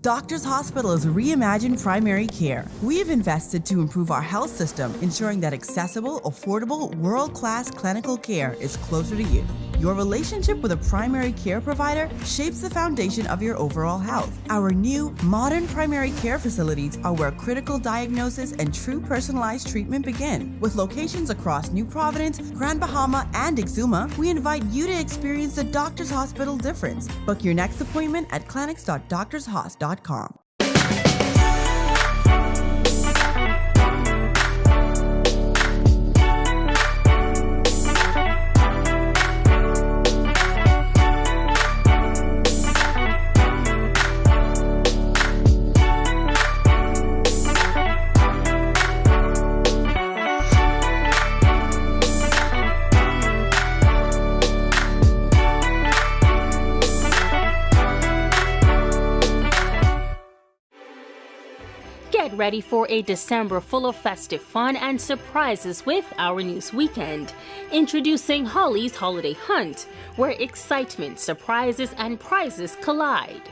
Doctors Hospital is reimagined primary care. We have invested to improve our health system, ensuring that accessible, affordable, world-class clinical care is closer to you. Your relationship with a primary care provider shapes the foundation of your overall health. Our new, modern primary care facilities are where critical diagnosis and true personalized treatment begin. With locations across New Providence, Grand Bahama, and Exuma, we invite you to experience the Doctors Hospital difference. Book your next appointment at clinics.doctorshos.com. Get ready for a December full of festive fun and surprises with Our News Weekend. Introducing Holly's Holiday Hunt, where excitement, surprises, and prizes collide.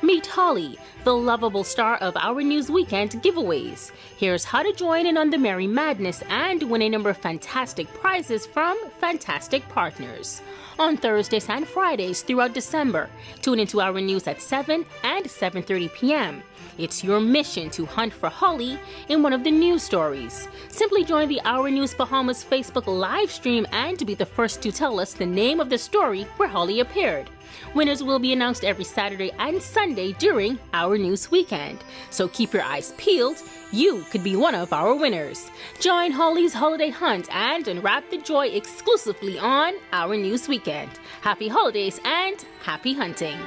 Meet Holly, the lovable star of Our News Weekend giveaways. Here's how to join in on the merry madness and win a number of fantastic prizes from fantastic partners. On Thursdays and Fridays throughout December, tune into Our News at 7 and 7:30 p.m. It's your mission to hunt for Holly in one of the news stories. Simply join the Our News Bahamas Facebook live stream and be the first to tell us the name of the story where Holly appeared. Winners will be announced every Saturday and Sunday during Our News Weekend. So keep your eyes peeled. You could be one of our winners. Join Holly's Holiday Hunt and unwrap the joy exclusively on Our News Weekend. Happy holidays and happy hunting.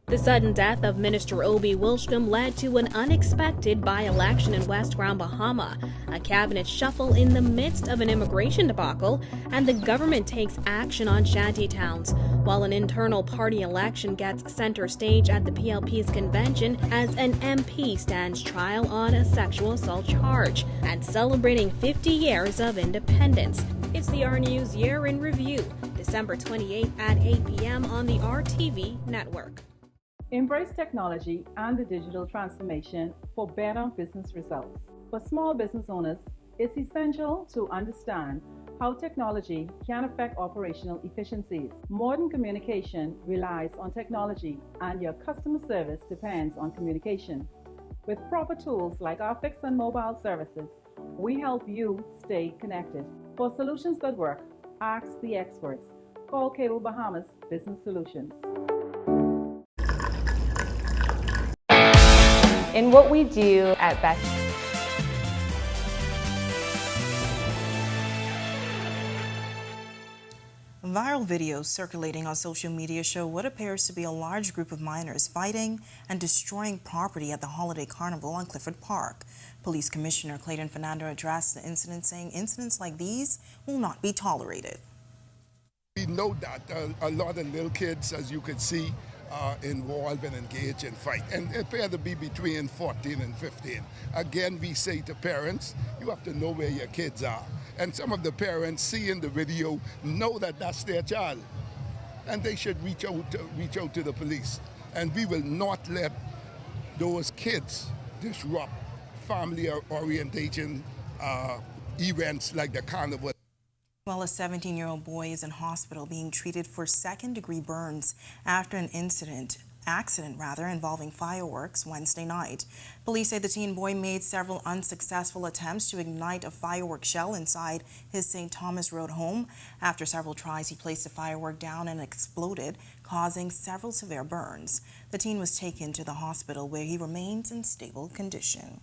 The sudden death of Minister Obi Wilshcombe led to an unexpected by-election in West Grand Bahama, a cabinet shuffle in the midst of an immigration debacle, and the government takes action on shanty towns, while an internal party election gets center stage at the PLP's convention as an MP stands trial on a sexual assault charge, and celebrating 50 years of independence. It's the Our News Year in Review, December 28th at 8 p.m. on the RTV network. Embrace technology and the digital transformation for better business results. For small business owners, it's essential to understand how technology can affect operational efficiencies. Modern communication relies on technology, and your customer service depends on communication. With proper tools like our fixed and mobile services, we help you stay connected. For solutions that work, ask the experts. Call Cable Bahamas Business Solutions. In what we do at Best. Viral videos circulating on social media show what appears to be a large group of minors fighting and destroying property at the holiday carnival on Clifford Park. Police Commissioner Clayton Fernando addressed the incident, saying incidents like these will not be tolerated. We know that a lot of little kids, as you can see, are involved and engaged in fight, and it appears to be between 14 and 15. Again, we say to parents, you have to know where your kids are. And some of the parents seeing the video know that that's their child, and they should reach out to the police. And we will not let those kids disrupt family orientation events like the carnival. Well, a 17-year-old boy is in hospital being treated for second-degree burns after an accident involving fireworks Wednesday night. Police say the teen boy made several unsuccessful attempts to ignite a firework shell inside his St. Thomas Road home. After several tries, he placed the firework down and exploded, causing several severe burns. The teen was taken to the hospital where he remains in stable condition.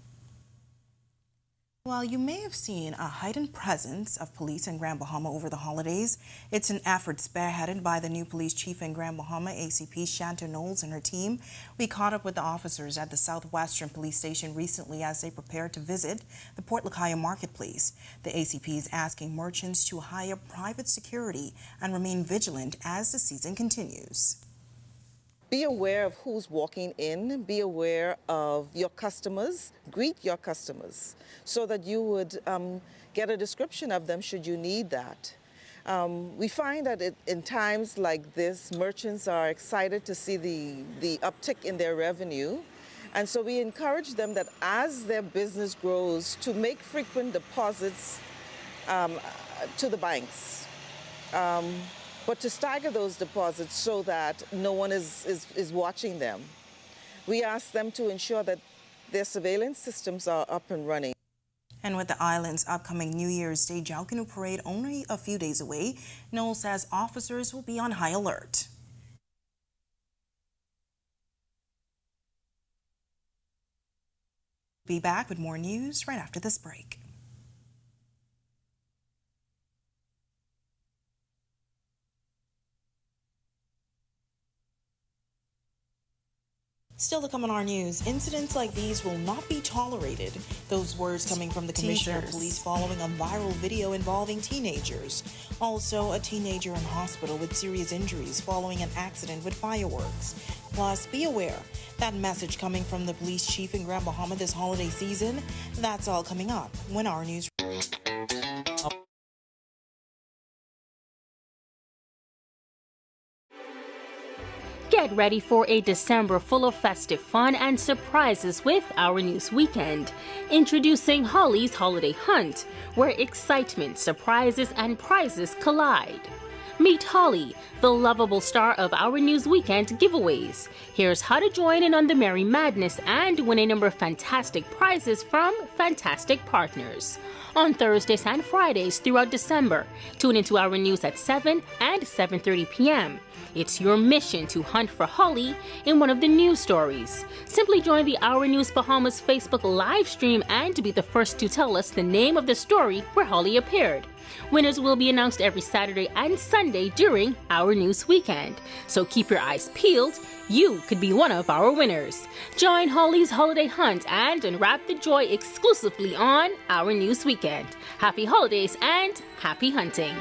While you may have seen a heightened presence of police in Grand Bahama over the holidays, it's an effort spearheaded by the new police chief in Grand Bahama, ACP Shanta Knowles and her team. We caught up with the officers at the Southwestern Police Station recently as they prepared to visit the Port Lakaya Marketplace. The ACP is asking merchants to hire private security and remain vigilant as the season continues. Be aware of who's walking in, be aware of your customers, greet your customers so that you would get a description of them should you need that. We find that in times like this, merchants are excited to see the uptick in their revenue. And so we encourage them that as their business grows to make frequent deposits to the banks. But to stagger those deposits so that no one is watching them. We ask them to ensure that their surveillance systems are up and running. And with the island's upcoming New Year's Day Junkanoo parade only a few days away, Noel says officers will be on high alert. Be back with more news right after this break. Still to come on our news, incidents like these will not be tolerated. Those words coming from the Commissioner of Police following a viral video involving teenagers. Also, a teenager in hospital with serious injuries following an accident with fireworks. Plus, be aware, that message coming from the police chief in Grand Bahama this holiday season, that's all coming up when Our News. Get ready for a December full of festive fun and surprises with Our News Weekend. Introducing Holly's Holiday Hunt, where excitement, surprises, and prizes collide. Meet Holly, the lovable star of Our News Weekend giveaways. Here's how to join in on the merry madness and win a number of fantastic prizes from fantastic partners. On Thursdays and Fridays throughout December, tune into Our News at 7 and 7:30 p.m. It's your mission to hunt for Holly in one of the news stories. Simply join the Our News Bahamas Facebook live stream and be the first to tell us the name of the story where Holly appeared. Winners will be announced every Saturday and Sunday during Our News Weekend. So keep your eyes peeled. You could be one of our winners. Join Holly's Holiday Hunt and unwrap the joy exclusively on Our News Weekend. Happy holidays and happy hunting.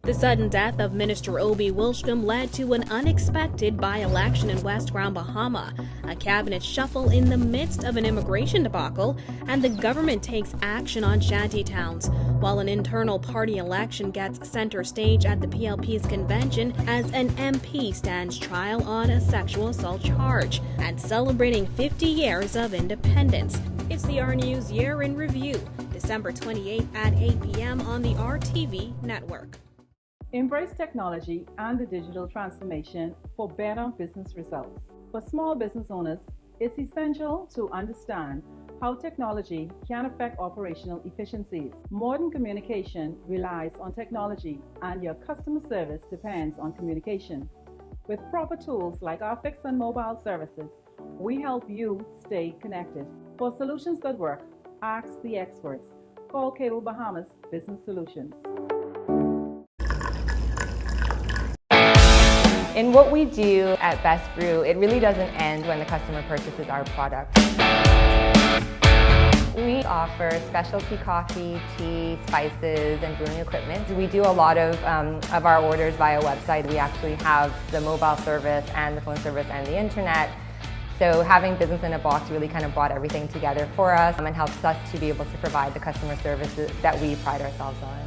The sudden death of Minister Obi Wilshcombe led to an unexpected by-election in West Grand Bahama, a cabinet shuffle in the midst of an immigration debacle, and the government takes action on shanty towns, while an internal party election gets center stage at the PLP's convention as an MP stands trial on a sexual assault charge, and celebrating 50 years of independence. It's the Our News Year in Review, December 28th at 8 p.m. on the RTV network. Embrace technology and the digital transformation for better business results. For small business owners, it's essential to understand how technology can affect operational efficiencies. Modern communication relies on technology, and your customer service depends on communication. With proper tools like our fixed and mobile services, we help you stay connected. For solutions that work, ask the experts. Call Cable Bahamas Business Solutions. In what we do at Best Brew, it really doesn't end when the customer purchases our product. We offer specialty coffee, tea, spices, and brewing equipment. We do a lot of our orders via website. We actually have the mobile service and the phone service and the internet. So having business in a box really kind of brought everything together for us and helps us to be able to provide the customer services that we pride ourselves on.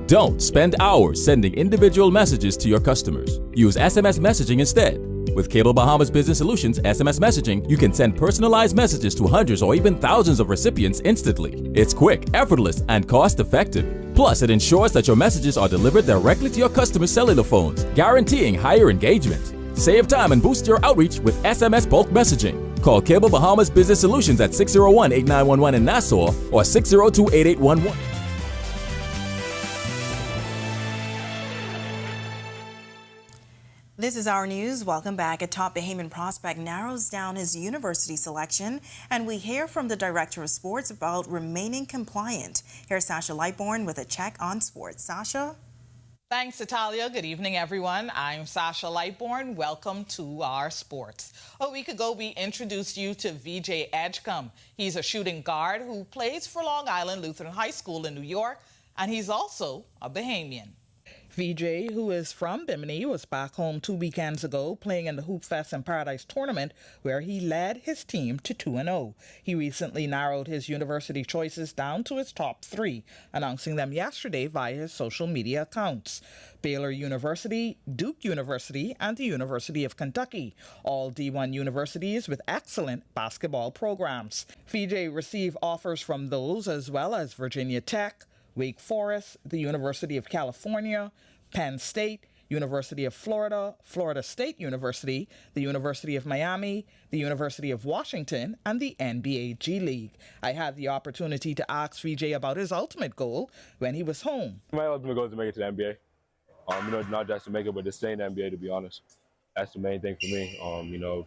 Don't spend hours sending individual messages to your customers. Use SMS messaging instead. With Cable Bahamas Business Solutions SMS messaging, you can send personalized messages to hundreds or even thousands of recipients instantly. It's quick, effortless, and cost-effective. Plus, it ensures that your messages are delivered directly to your customers' cellular phones, guaranteeing higher engagement. Save time and boost your outreach with SMS bulk messaging. Call Cable Bahamas Business Solutions at 601-8911 in Nassau or 602-8811. This is Our News. Welcome back. A top Bahamian prospect narrows down his university selection, and we hear from the Director of Sports about remaining compliant. Here's Sasha Lightbourne with a check on sports. Sasha? Thanks, Italia. Good evening, everyone. I'm Sasha Lightbourne. Welcome to our sports. A week ago, we introduced you to VJ Edgecombe. He's a shooting guard who plays for Long Island Lutheran High School in New York, and he's also a Bahamian. VJ, who is from Bimini, was back home 2 weekends ago playing in the Hoop Fest in Paradise tournament, where he led his team to 2-0. He recently narrowed his university choices down to his top 3, announcing them yesterday via his social media accounts: Baylor University, Duke University, and the University of Kentucky, all D1 universities with excellent basketball programs. VJ received offers from those as well as Virginia Tech, Wake Forest, the University of California, Penn State, University of Florida, Florida State University, the University of Miami, the University of Washington, and the NBA G League. I had the opportunity to ask VJ about his ultimate goal when he was home. My ultimate goal is to make it to the NBA. Not just to make it, but to stay in the NBA, to be honest. That's the main thing for me.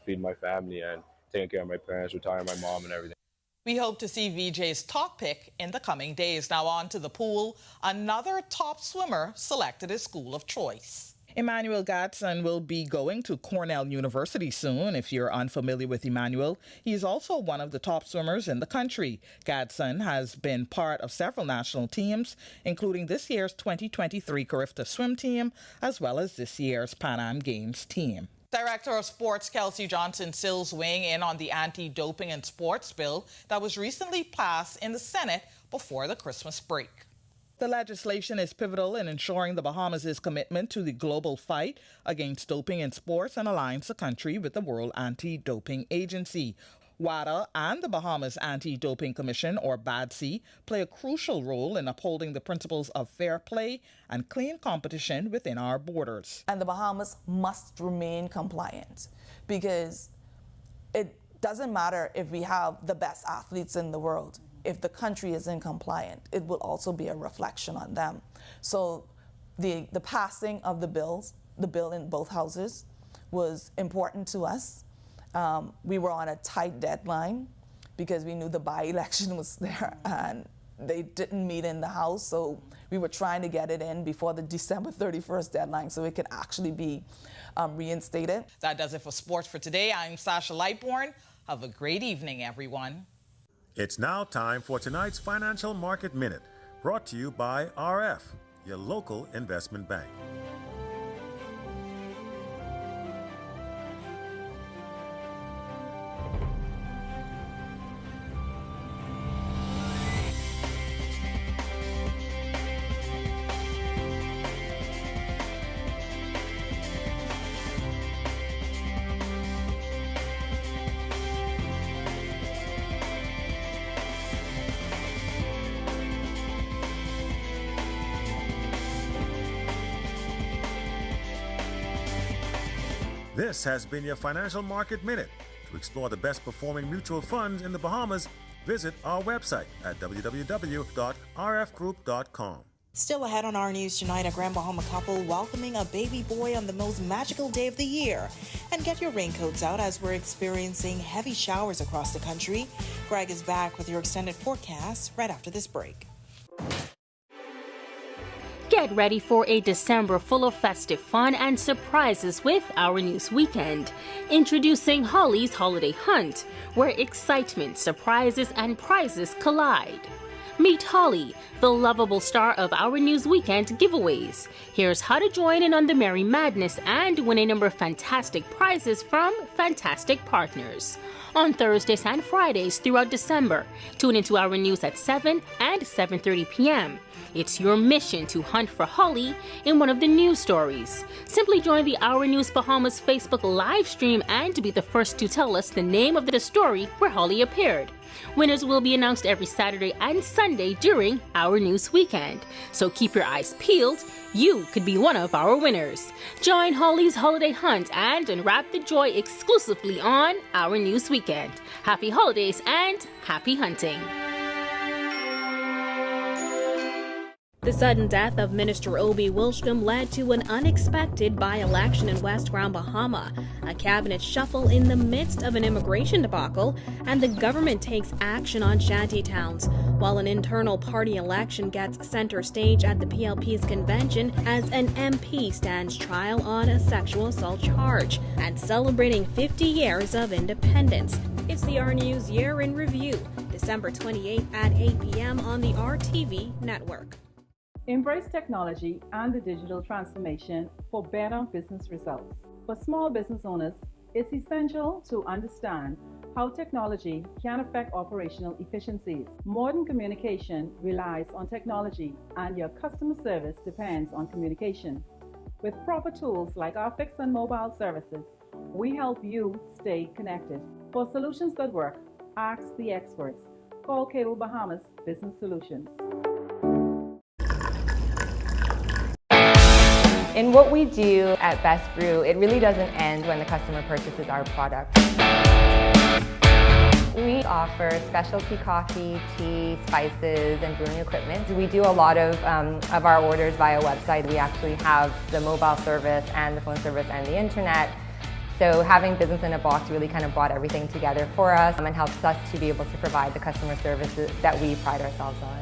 Feeding my family and taking care of my parents, retiring my mom and everything. We hope to see VJ's top pick in the coming days. Now on to the pool. Another top swimmer selected his school of choice. Emmanuel Gadsden will be going to Cornell University soon. If you're unfamiliar with Emmanuel, he's also one of the top swimmers in the country. Gadsden has been part of several national teams, including this year's 2023 Carifta swim team, as well as this year's Pan Am Games team. Director of Sports Kelsey Johnson-Sills weighing in on the anti-doping and sports bill that was recently passed in the Senate before the Christmas break. The legislation is pivotal in ensuring the Bahamas' commitment to the global fight against doping in sports and aligns the country with the World Anti-Doping Agency. WADA and the Bahamas Anti-Doping Commission, or BADC, play a crucial role in upholding the principles of fair play and clean competition within our borders. And the Bahamas must remain compliant, because it doesn't matter if we have the best athletes in the world. If the country isn't compliant, it will also be a reflection on them. So the passing of the bill in both houses was important to us. We were on a tight deadline because we knew the by-election was there and they didn't meet in the House, so we were trying to get it in before the December 31st deadline so it could actually be reinstated. That does it for sports for today. I'm Sasha Lightbourne. Have a great evening, everyone. It's now time for tonight's Financial Market Minute, brought to you by RF, your local investment bank. This has been your Financial Market Minute. To explore the best performing mutual funds in the Bahamas, visit our website at www.rfgroup.com. Still ahead on Our News tonight, a Grand Bahama couple welcoming a baby boy on the most magical day of the year. And get your raincoats out as we're experiencing heavy showers across the country. Greg is back with your extended forecast right after this break. Get ready for a December full of festive fun and surprises with Our News Weekend. Introducing Holly's Holiday Hunt, where excitement, surprises, and prizes collide. Meet Holly, the lovable star of Our News Weekend giveaways. Here's how to join in on the merry madness and win a number of fantastic prizes from fantastic partners. on Thursdays and Fridays throughout December. Tune into Our News at 7 and 7:30 p.m. It's your mission to hunt for Holly in one of the news stories. Simply join the Our News Bahamas Facebook live stream and be the first to tell us the name of the story where Holly appeared. Winners will be announced every Saturday and Sunday during Our News Weekend. So keep your eyes peeled. You could be one of our winners. Join Holly's holiday hunt and unwrap the joy exclusively on Our News Weekend. Happy holidays and happy hunting. The sudden death of Minister Obi Wilshcombe led to an unexpected by-election in West Grand Bahama, a cabinet shuffle in the midst of an immigration debacle, and the government takes action on shanty towns, while an internal party election gets center stage at the PLP's convention as an MP stands trial on a sexual assault charge, and celebrating 50 years of independence. It's the Our News Year in Review, December 28th at 8 p.m. on the RTV network. Embrace technology and the digital transformation for better business results. For small business owners, it's essential to understand how technology can affect operational efficiencies. Modern communication relies on technology, and your customer service depends on communication. With proper tools like our fixed and mobile services, we help you stay connected. For solutions that work, ask the experts. Call Cable Bahamas Business Solutions. In what we do at Best Brew, it really doesn't end when the customer purchases our product. We offer specialty coffee, tea, spices, and brewing equipment. We do a lot of our orders via website. We actually have the mobile service and the phone service and the internet. So having business in a box really kind of brought everything together for us and helps us to be able to provide the customer services that we pride ourselves on.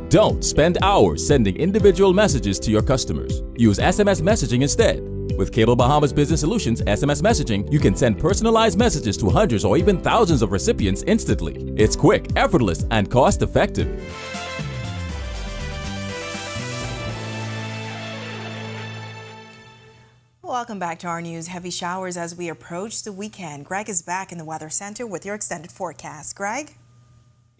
Don't spend hours sending individual messages to your customers. Use SMS messaging instead. With Cable Bahamas Business Solutions SMS messaging, you can send personalized messages to hundreds or even thousands of recipients instantly. It's quick, effortless, and cost-effective. Welcome back to Our News. Heavy showers as we approach the weekend. Greg is back in the Weather Center with your extended forecast. Greg?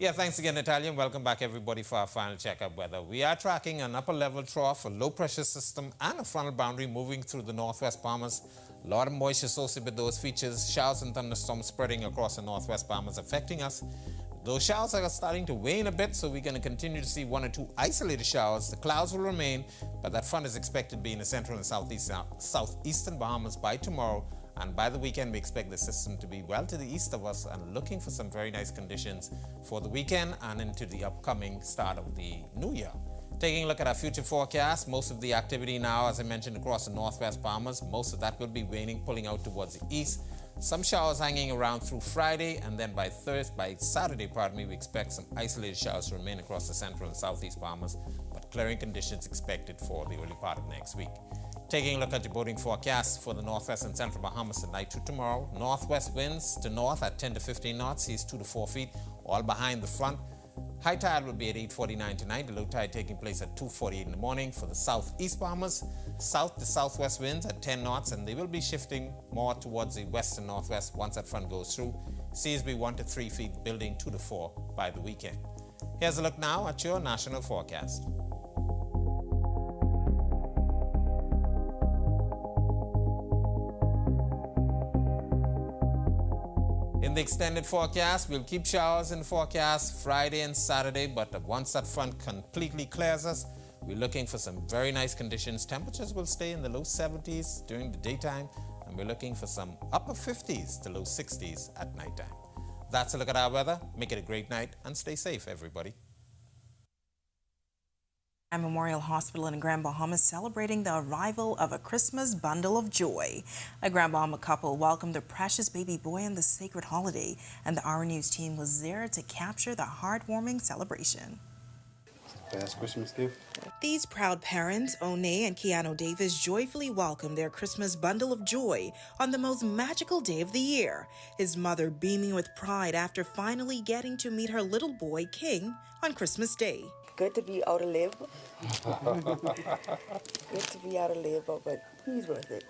Yeah, thanks again, Natalia, and welcome back, everybody, for our final check-up weather. We are tracking an upper-level trough, a low-pressure system, and a frontal boundary moving through the northwest Bahamas. A lot of moisture associated with those features. Showers and thunderstorms spreading across the northwest Bahamas, affecting us. Those showers are starting to wane a bit, so we're going to continue to see one or two isolated showers. The clouds will remain, but that front is expected to be in the central and southeastern Bahamas by tomorrow. And by the weekend, we expect the system to be well to the east of us and looking for some very nice conditions for the weekend and into the upcoming start of the new year. Taking a look at our future forecast, most of the activity now, as I mentioned, across the northwest Bahamas, most of that will be waning, pulling out towards the east. Some showers hanging around through Friday, and then by Saturday, we expect some isolated showers to remain across the central and southeast Bahamas, but clearing conditions expected for the early part of next week. Taking a look at the boating forecast for the northwest and central Bahamas tonight to tomorrow. Northwest winds to north at 10 to 15 knots, seas 2 to 4 feet, all behind the front. High tide will be at 8:49 tonight, the low tide taking place at 2:48 in the morning. For the southeast Bahamas, south to southwest winds at 10 knots, and they will be shifting more towards the west and northwest once that front goes through. Seas be 1 to 3 feet, building 2 to 4 by the weekend. Here's a look now at your national forecast. In the extended forecast, we'll keep showers in the forecast Friday and Saturday, but once that front completely clears us, we're looking for some very nice conditions. Temperatures will stay in the low 70s during the daytime, and we're looking for some upper 50s to low 60s at nighttime. That's a look at our weather. Make it a great night and stay safe, everybody. Memorial Hospital in Grand Bahama celebrating the arrival of a Christmas bundle of joy. A Grand Bahama couple welcomed their precious baby boy on the sacred holiday, and the Our News team was there to capture the heartwarming celebration. Best Christmas gift. These proud parents, One and Keanu Davis, joyfully welcomed their Christmas bundle of joy on the most magical day of the year. His mother beaming with pride after finally getting to meet her little boy, King, on Christmas Day. Good to be out of labor. Good to be out of labor, but he's worth it.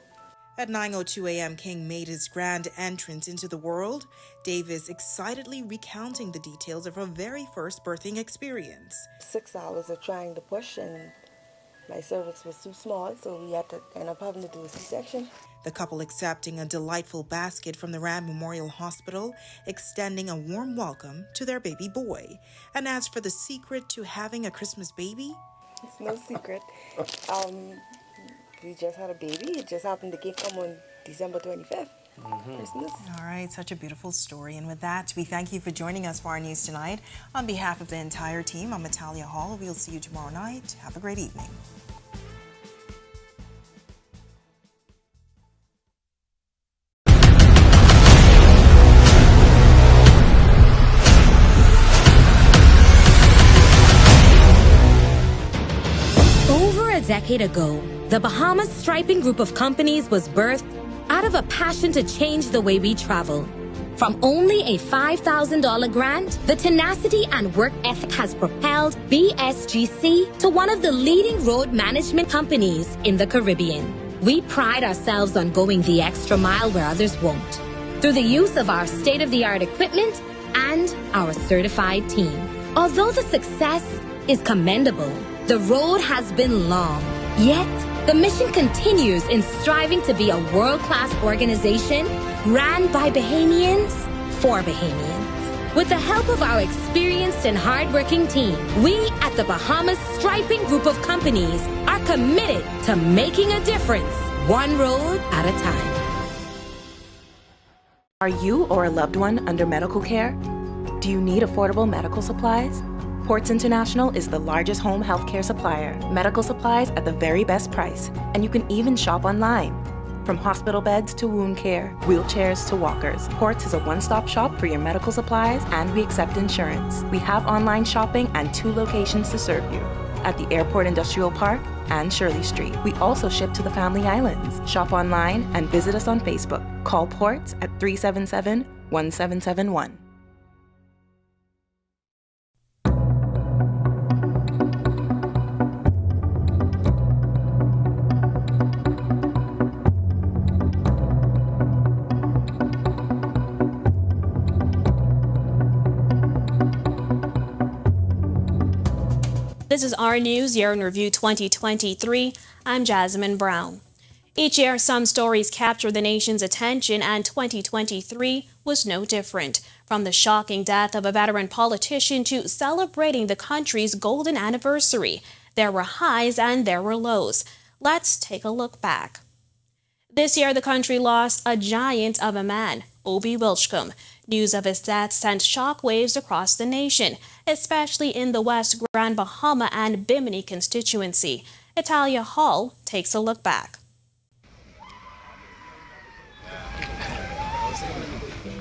At 9:02 a.m., King made his grand entrance into the world, Davis excitedly recounting the details of her very first birthing experience. 6 hours of trying to push, and my cervix was too small, so we had to end up having to do a C-section. The couple accepting a delightful basket from the Rand Memorial Hospital, extending a warm welcome to their baby boy. And as for the secret to having a Christmas baby? It's no secret. We just had a baby. It just happened to come on December 25th. Christmas. All right, such a beautiful story. And with that, we thank you for joining us for our news tonight. On behalf of the entire team, I'm Natalia Hall. We'll see you tomorrow night. Have a great evening. Over a decade ago, the Bahamas Striping Group of companies was birthed out of a passion to change the way we travel. From only a $5,000 grant, the tenacity and work ethic has propelled BSGC to one of the leading road management companies in the Caribbean. We pride ourselves on going the extra mile where others won't, through the use of our state-of-the-art equipment and our certified team. Although the success is commendable, the road has been long, yet the mission continues in striving to be a world-class organization ran by Bahamians for Bahamians. With the help of our experienced and hardworking team, we at the Bahamas Striping Group of companies are committed to making a difference, one road at a time. Are you or a loved one under medical care? Do you need affordable medical supplies? Ports International is the largest home healthcare supplier. Medical supplies at the very best price, and you can even shop online. From hospital beds to wound care, wheelchairs to walkers, Ports is a one-stop shop for your medical supplies, and we accept insurance. We have online shopping and 2 locations to serve you, at the Airport Industrial Park and Shirley Street. We also ship to the Family Islands. Shop online and visit us on Facebook. Call Ports at 377-1771. This is Our News Year in Review 2023. I'm Jasmine Brown. Each year, some stories capture the nation's attention, and 2023 was no different. From the shocking death of a veteran politician to celebrating the country's golden anniversary, there were highs and there were lows. Let's take a look back. This year, the country lost a giant of a man, Obie Wilchcombe. News of his death sent shockwaves across the nation, especially in the West Grand Bahama and Bimini constituency. Natalia Hall takes a look back.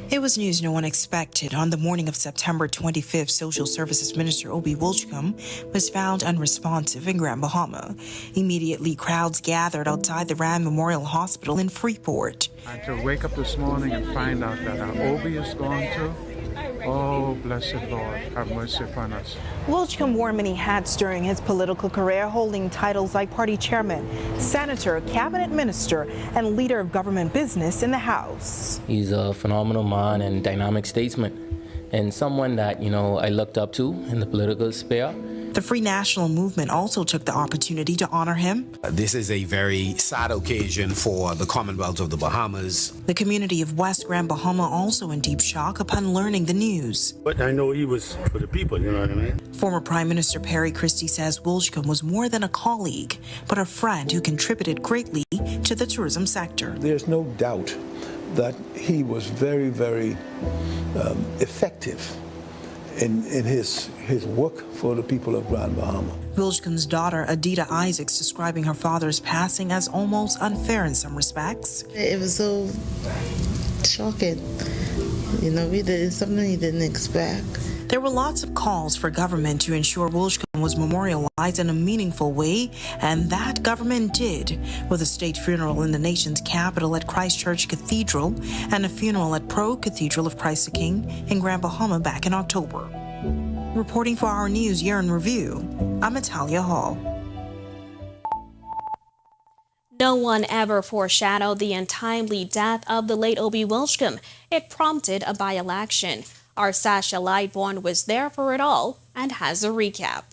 It was news no one expected. On the morning of September 25th, Social Services Minister Obie Wilchcombe was found unresponsive in Grand Bahama. Immediately, crowds gathered outside the Rand Memorial Hospital in Freeport. And to wake up this morning and find out that our Obie is gone too, oh, blessed Lord, have mercy upon us. Wilchcombe wore many hats during his political career, holding titles like party chairman, senator, cabinet minister, and leader of government business in the House. He's a phenomenal man and dynamic statesman, and someone that, I looked up to in the political sphere. The Free National Movement also took the opportunity to honor him. This is a very sad occasion for the Commonwealth of the Bahamas. The community of West Grand Bahama also in deep shock upon learning the news. But I know he was for the people, you know what I mean? Former Prime Minister Perry Christie says Wilchcombe was more than a colleague, but a friend who contributed greatly to the tourism sector. There's no doubt that he was very, very effective in his work for the people of Grand Bahama. Wilchcombe's daughter, Adita Isaacs, describing her father's passing as almost unfair in some respects. It was so shocking. You know, it's something you didn't expect. There were lots of calls for government to ensure Wilchcombe was memorialized in a meaningful way, and that government did, with a state funeral in the nation's capital at Christ Church Cathedral and a funeral at Pro Cathedral of Christ the King in Grand Bahama back in October. Reporting for Our News Year in Review, I'm Natalia Hall. No one ever foreshadowed the untimely death of the late Obie Wilchcombe. It prompted a by-election. Our Sasha Lightbourne was there for it all and has a recap.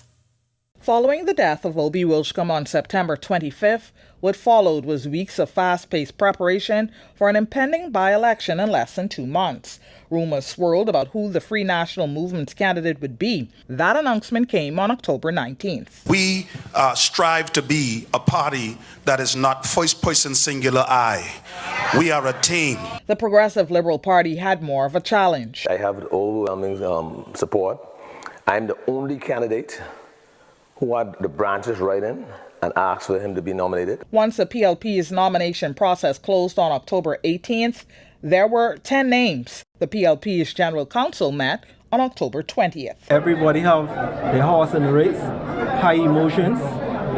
Following the death of Obie Wilchcombe on September 25th, what followed was weeks of fast-paced preparation for an impending by-election in less than 2 months. Rumors swirled about who the Free National Movement's candidate would be. That announcement came on October 19th. We strive to be a party that is not first person singular I. We are a team. The Progressive Liberal Party had more of a challenge. I have overwhelming support. I'm the only candidate who had the branches right in and asked for him to be nominated. Once the PLP's nomination process closed on October 18th, there were 10 names. The PLP's General Council met on October 20th. Everybody have their horse in the race, high emotions,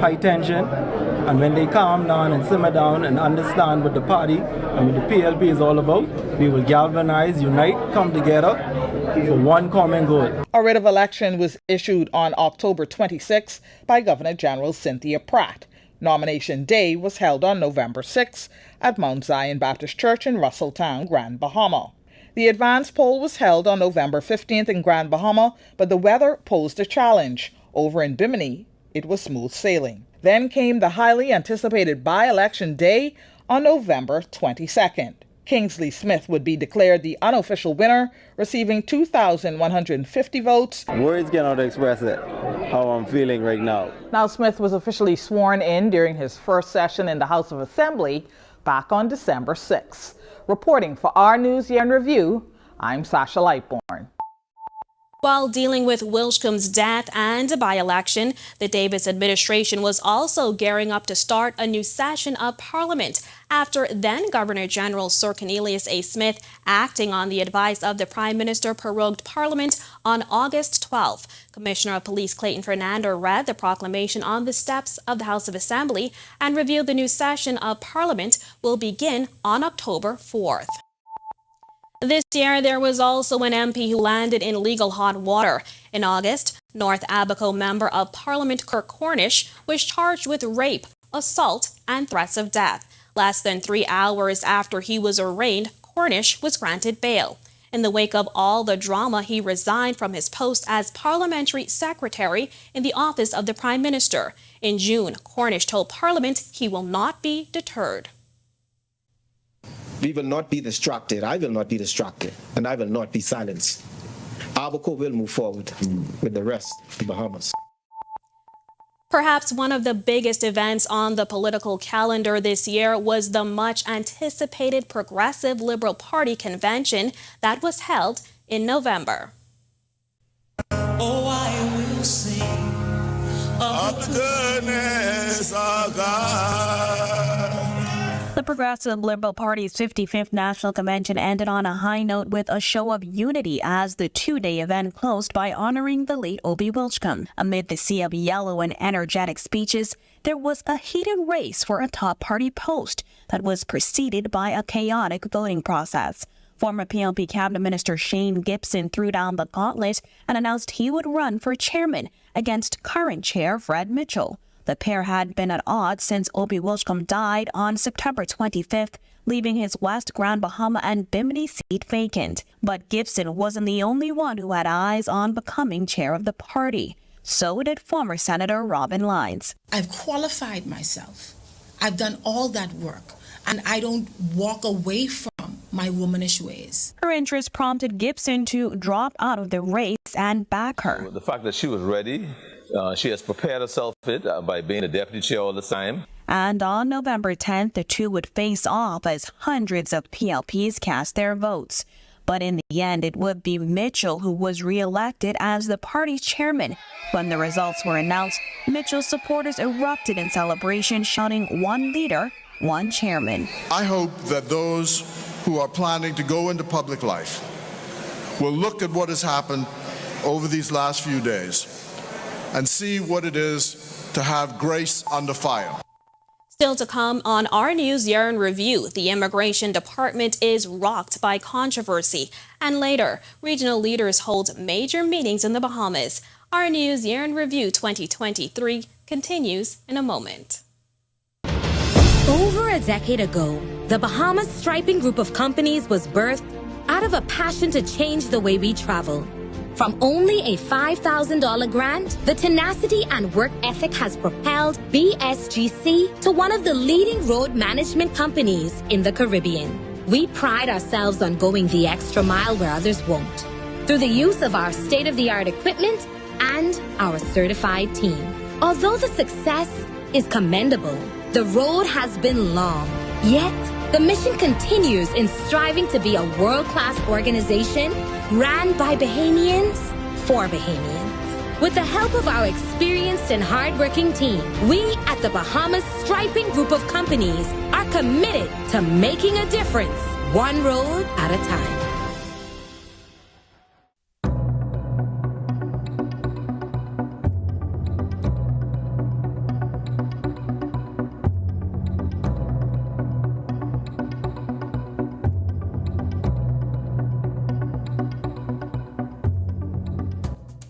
high tension, and when they calm down and simmer down and understand what the party and what the PLP is all about, we will galvanize, unite, come together for one common goal. A writ of election was issued on October 26 by Governor General Cynthia Pratt. Nomination day was held on November 6 at Mount Zion Baptist Church in Russelltown, Grand Bahama. The advance poll was held on November 15th in Grand Bahama, but the weather posed a challenge. Over in Bimini, it was smooth sailing. Then came the highly anticipated by-election day on November 22nd. Kingsley Smith would be declared the unofficial winner, receiving 2,150 votes. Words cannot express it, how I'm feeling right now. Now, Smith was officially sworn in during his first session in the House of Assembly back on December 6th. Reporting for Our News Year in Review, I'm Sasha Lightbourne. While dealing with Wilchcombe's death and a by-election, the Davis administration was also gearing up to start a new session of Parliament after then-Governor General Sir Cornelius A. Smith, acting on the advice of the Prime Minister, prorogued Parliament on August 12th. Commissioner of Police Clayton Fernando read the proclamation on the steps of the House of Assembly and revealed the new session of Parliament will begin on October 4th. This year, there was also an MP who landed in legal hot water. In August, North Abaco Member of Parliament Kirk Cornish was charged with rape, assault, and threats of death. Less than 3 hours after he was arraigned, Cornish was granted bail. In the wake of all the drama, he resigned from his post as Parliamentary Secretary in the Office of the Prime Minister. In June, Cornish told Parliament he will not be deterred. We will not be distracted. I will not be distracted, and I will not be silenced. Abaco will move forward with the rest of the Bahamas. Perhaps one of the biggest events on the political calendar this year was the much-anticipated Progressive Liberal Party convention that was held in November. Oh, I will sing of the goodness of God. The Progressive Liberal Party's 55th National Convention ended on a high note with a show of unity as the two-day event closed by honoring the late Obie Wilchcombe. Amid the sea of yellow and energetic speeches, there was a heated race for a top party post that was preceded by a chaotic voting process. Former PLP Cabinet Minister Shane Gibson threw down the gauntlet and announced he would run for chairman against current chair Fred Mitchell. The pair had been at odds since Obie Wilchcombe died on September 25th, leaving his West Grand Bahama and Bimini seat vacant. But Gibson wasn't the only one who had eyes on becoming chair of the party. So did former Senator Robin Lyons. I've qualified myself. I've done all that work, and I don't walk away from my womanish ways. Her interest prompted Gibson to drop out of the race and back her. The fact that she was ready, she has prepared herself by being a deputy chair all the time. And on November 10th, the two would face off as hundreds of PLPs cast their votes. But in the end, it would be Mitchell who was re-elected as the party's chairman. When the results were announced, Mitchell's supporters erupted in celebration, shouting, "One leader, one chairman." I hope that those who are planning to go into public life will look at what has happened over these last few days and see what it is to have grace under fire. Still to come on Our News Year in Review, the Immigration Department is rocked by controversy. And later, regional leaders hold major meetings in the Bahamas. Our News Year in Review 2023 continues in a moment. Over a decade ago, the Bahama Striping Group of companies was birthed out of a passion to change the way we travel. From only a $5,000 grant, the tenacity and work ethic has propelled BSGC to one of the leading road management companies in the Caribbean. We pride ourselves on going the extra mile where others won't, through the use of our state-of-the-art equipment and our certified team. Although the success is commendable, the road has been long. Yet, the mission continues in striving to be a world-class organization ran by Bahamians for Bahamians. With the help of our experienced and hardworking team, we at the Bahamas Striping Group of companies are committed to making a difference, one road at a time.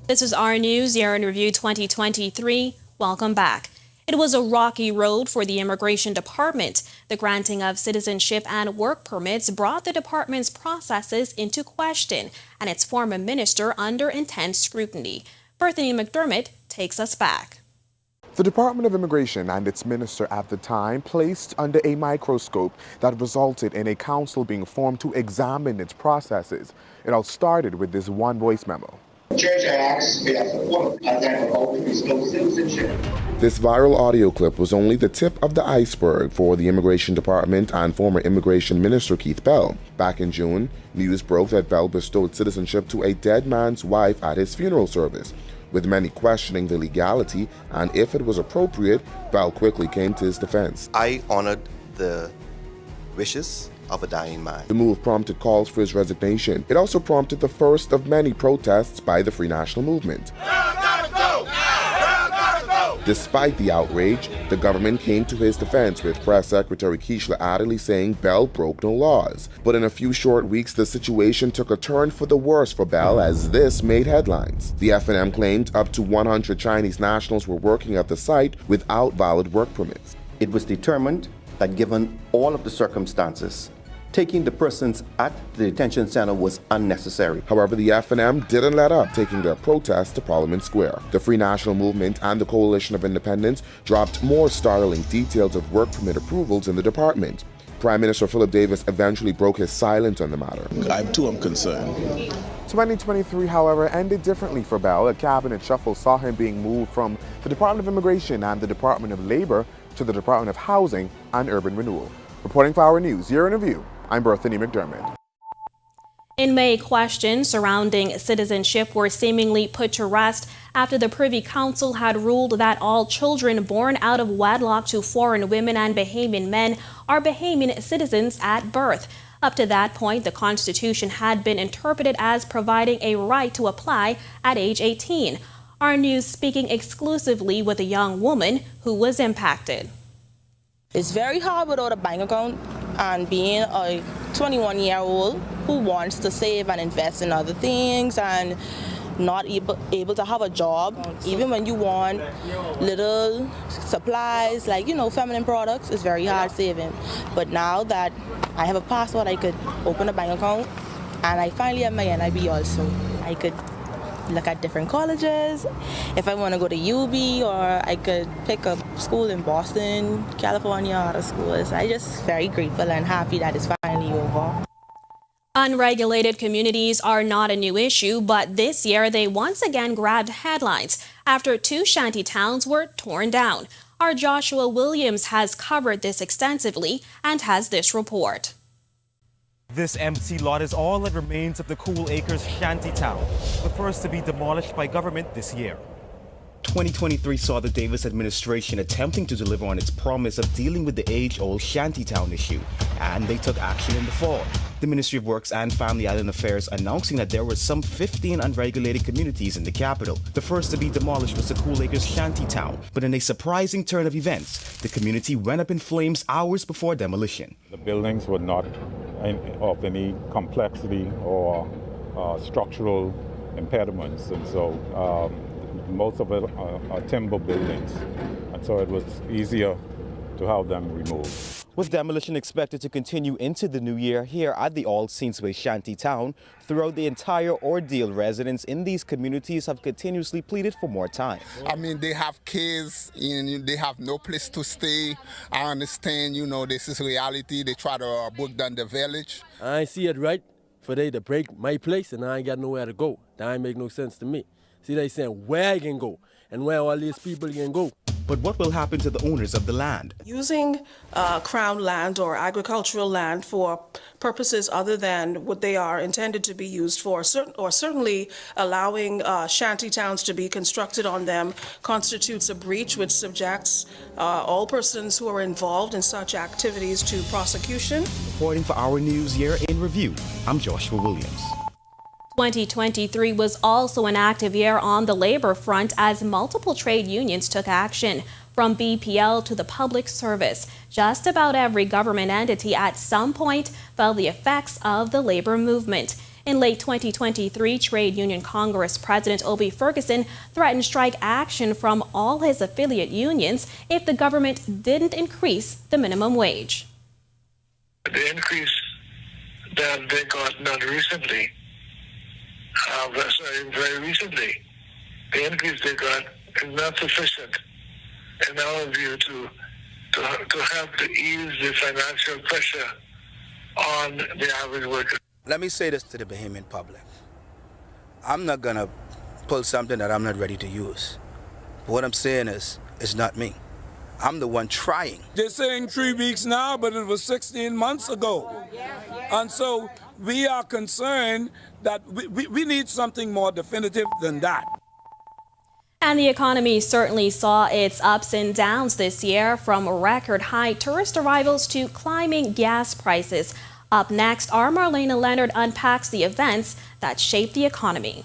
This is Our News Year in Review 2023. Welcome back. It was a rocky road for the Immigration Department. The granting of citizenship and work permits brought the department's processes into question and its former minister under intense scrutiny. Bethany McDermott takes us back. The Department of Immigration and its minister at the time placed under a microscope that resulted in a council being formed to examine its processes. It all started with this one voice memo. Church acts we have support as I vote to bestow citizenship. This viral audio clip was only the tip of the iceberg for the Immigration Department and former Immigration Minister Keith Bell. Back in June, news broke that Bell bestowed citizenship to a dead man's wife at his funeral service. With many questioning the legality and if it was appropriate, Bell quickly came to his defense. I honored the wishes of a dying man. The move prompted calls for his resignation. It also prompted the first of many protests by the Free National Movement. Despite the outrage, the government came to his defense, with Press Secretary Keishla Adderley saying Bell broke no laws. But in a few short weeks, the situation took a turn for the worse for Bell as this made headlines. The F&M claimed up to 100 Chinese nationals were working at the site without valid work permits. It was determined that given all of the circumstances, taking the persons at the detention center was unnecessary. However, the F&M didn't let up, taking their protest to Parliament Square. The Free National Movement and the Coalition of Independents dropped more startling details of work permit approvals in the department. Prime Minister Philip Davis eventually broke his silence on the matter. I too am concerned. 2023, however, ended differently for Bell. A cabinet shuffle saw him being moved from the Department of Immigration and the Department of Labor to the Department of Housing and Urban Renewal. Reporting for Our News Year in Review, I'm Bethany McDermott. In May, questions surrounding citizenship were seemingly put to rest after the Privy Council had ruled that all children born out of wedlock to foreign women and Bahamian men are Bahamian citizens at birth. Up to that point, the Constitution had been interpreted as providing a right to apply at age 18. Our News speaking exclusively with a young woman who was impacted. It's very hard without a bank account, and being a 21-year-old who wants to save and invest in other things and not able to have a job, even when you want little supplies like, feminine products, it's very hard saving. But now that I have a passport, I could open a bank account, and I finally have my NIB also. I could look at different colleges, if I want to go to UB, or I could pick a school in Boston, California, other schools. I'm just very grateful and happy that it's finally over. Unregulated communities are not a new issue, but this year they once again grabbed headlines after 2 shanty towns were torn down. Our Joshua Williams has covered this extensively and has this report. This empty lot is all that remains of the Cool Acres shantytown, the first to be demolished by government this year. 2023 saw the Davis administration attempting to deliver on its promise of dealing with the age-old shantytown issue, and they took action in the fall. The Ministry of Works and Family Island Affairs announcing that there were some 15 unregulated communities in the capital. The first to be demolished was the Cool Acres shantytown, but in a surprising turn of events, the community went up in flames hours before demolition. The buildings were not of any complexity or structural impediments, and so most of it are timber buildings, and so it was easier to have them removed. With demolition expected to continue into the new year here at the All Saints Way shantytown, throughout the entire ordeal, residents in these communities have continuously pleaded for more time. I mean, they have kids and they have no place to stay. I understand, this is reality. They try to book down the village. I see it right for they to break my place and I ain't got nowhere to go. That ain't make no sense to me. See, they saying where I can go and where all these people can go. But what will happen to the owners of the land? Using crown land or agricultural land for purposes other than what they are intended to be used for, or certainly allowing shanty towns to be constructed on them, constitutes a breach which subjects all persons who are involved in such activities to prosecution. Reporting for Our News Year in Review, I'm Joshua Williams. 2023 was also an active year on the labor front as multiple trade unions took action. From BPL to the public service, just about every government entity at some point felt the effects of the labor movement. In late 2023, Trade Union Congress President Obie Ferguson threatened strike action from all his affiliate unions if the government didn't increase the minimum wage. The increase that they got not recently, very recently, the increase they got is not sufficient, in our view, to help to ease the financial pressure on the average worker. Let me say this to the Bahamian public. I'm not going to pull something that I'm not ready to use. But what I'm saying is, it's not me. I'm the one trying. They're saying 3 weeks now, but it was 16 months ago. And so we are concerned that we need something more definitive than that. And the economy certainly saw its ups and downs this year, from record high tourist arrivals to climbing gas prices. Up next, our Marlena Leonard unpacks the events that shaped the economy.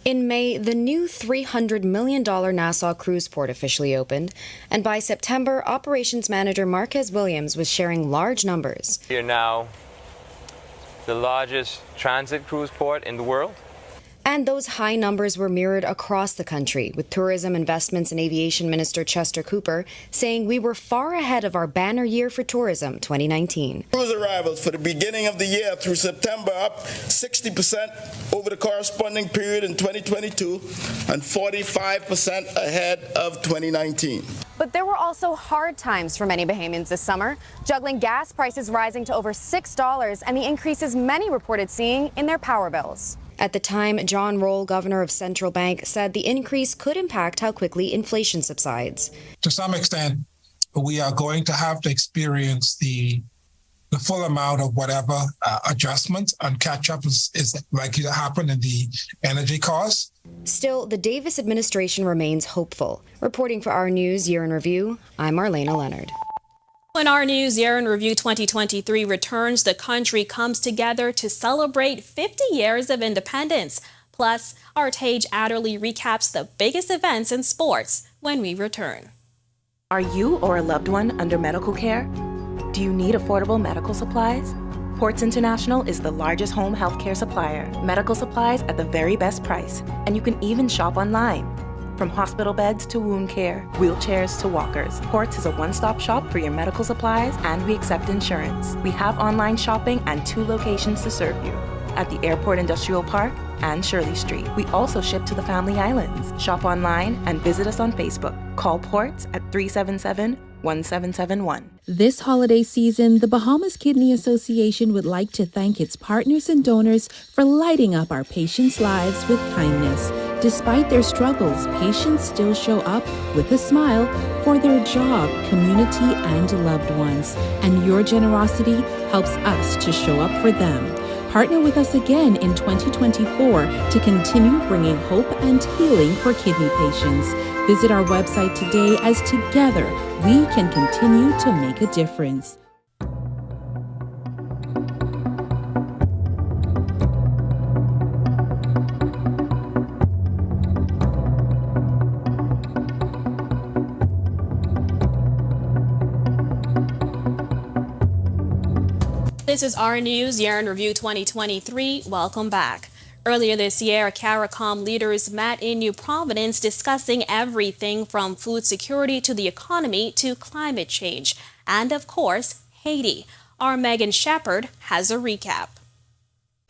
In May, the new $300 million Nassau cruise port officially opened, and by September, operations manager Marquez Williams was sharing large numbers. We are now the largest transit cruise port in the world. And those high numbers were mirrored across the country, with Tourism, Investments and Aviation Minister Chester Cooper saying we were far ahead of our banner year for tourism, 2019. Cruise arrivals for the beginning of the year through September up 60% over the corresponding period in 2022 and 45% ahead of 2019. But there were also hard times for many Bahamians this summer, juggling gas prices rising to over $6 and the increases many reported seeing in their power bills. At the time, John Roll, governor of Central Bank, said the increase could impact how quickly inflation subsides. To some extent, we are going to have to experience the full amount of whatever adjustments and catch-up is likely to happen in the energy costs. Still, the Davis administration remains hopeful. Reporting for Our News Year in Review, I'm Marlena Leonard. When Our News Year in Review 2023 returns, the country comes together to celebrate 50 years of independence. Plus, our Tage Adderley recaps the biggest events in sports when we return. Are you or a loved one under medical care? Do you need affordable medical supplies? Ports International is the largest home healthcare supplier. Medical supplies at the very best price. And you can even shop online. From hospital beds to wound care, wheelchairs to walkers, Ports is a one-stop shop for your medical supplies, and we accept insurance. We have online shopping and 2 locations to serve you, at the Airport Industrial Park and Shirley Street. We also ship to the Family Islands. Shop online and visit us on Facebook. Call Ports at 377-1771. This holiday season, the Bahamas Kidney Association would like to thank its partners and donors for lighting up our patients' lives with kindness. Despite their struggles, patients still show up with a smile for their job, community, and loved ones. And your generosity helps us to show up for them. Partner with us again in 2024 to continue bringing hope and healing for kidney patients. Visit our website today as together we can continue to make a difference. This is Our News Year in Review 2023. Welcome back. Earlier this year, CARICOM leaders met in New Providence discussing everything from food security to the economy to climate change. And of course, Haiti. Our Megan Shepard has a recap.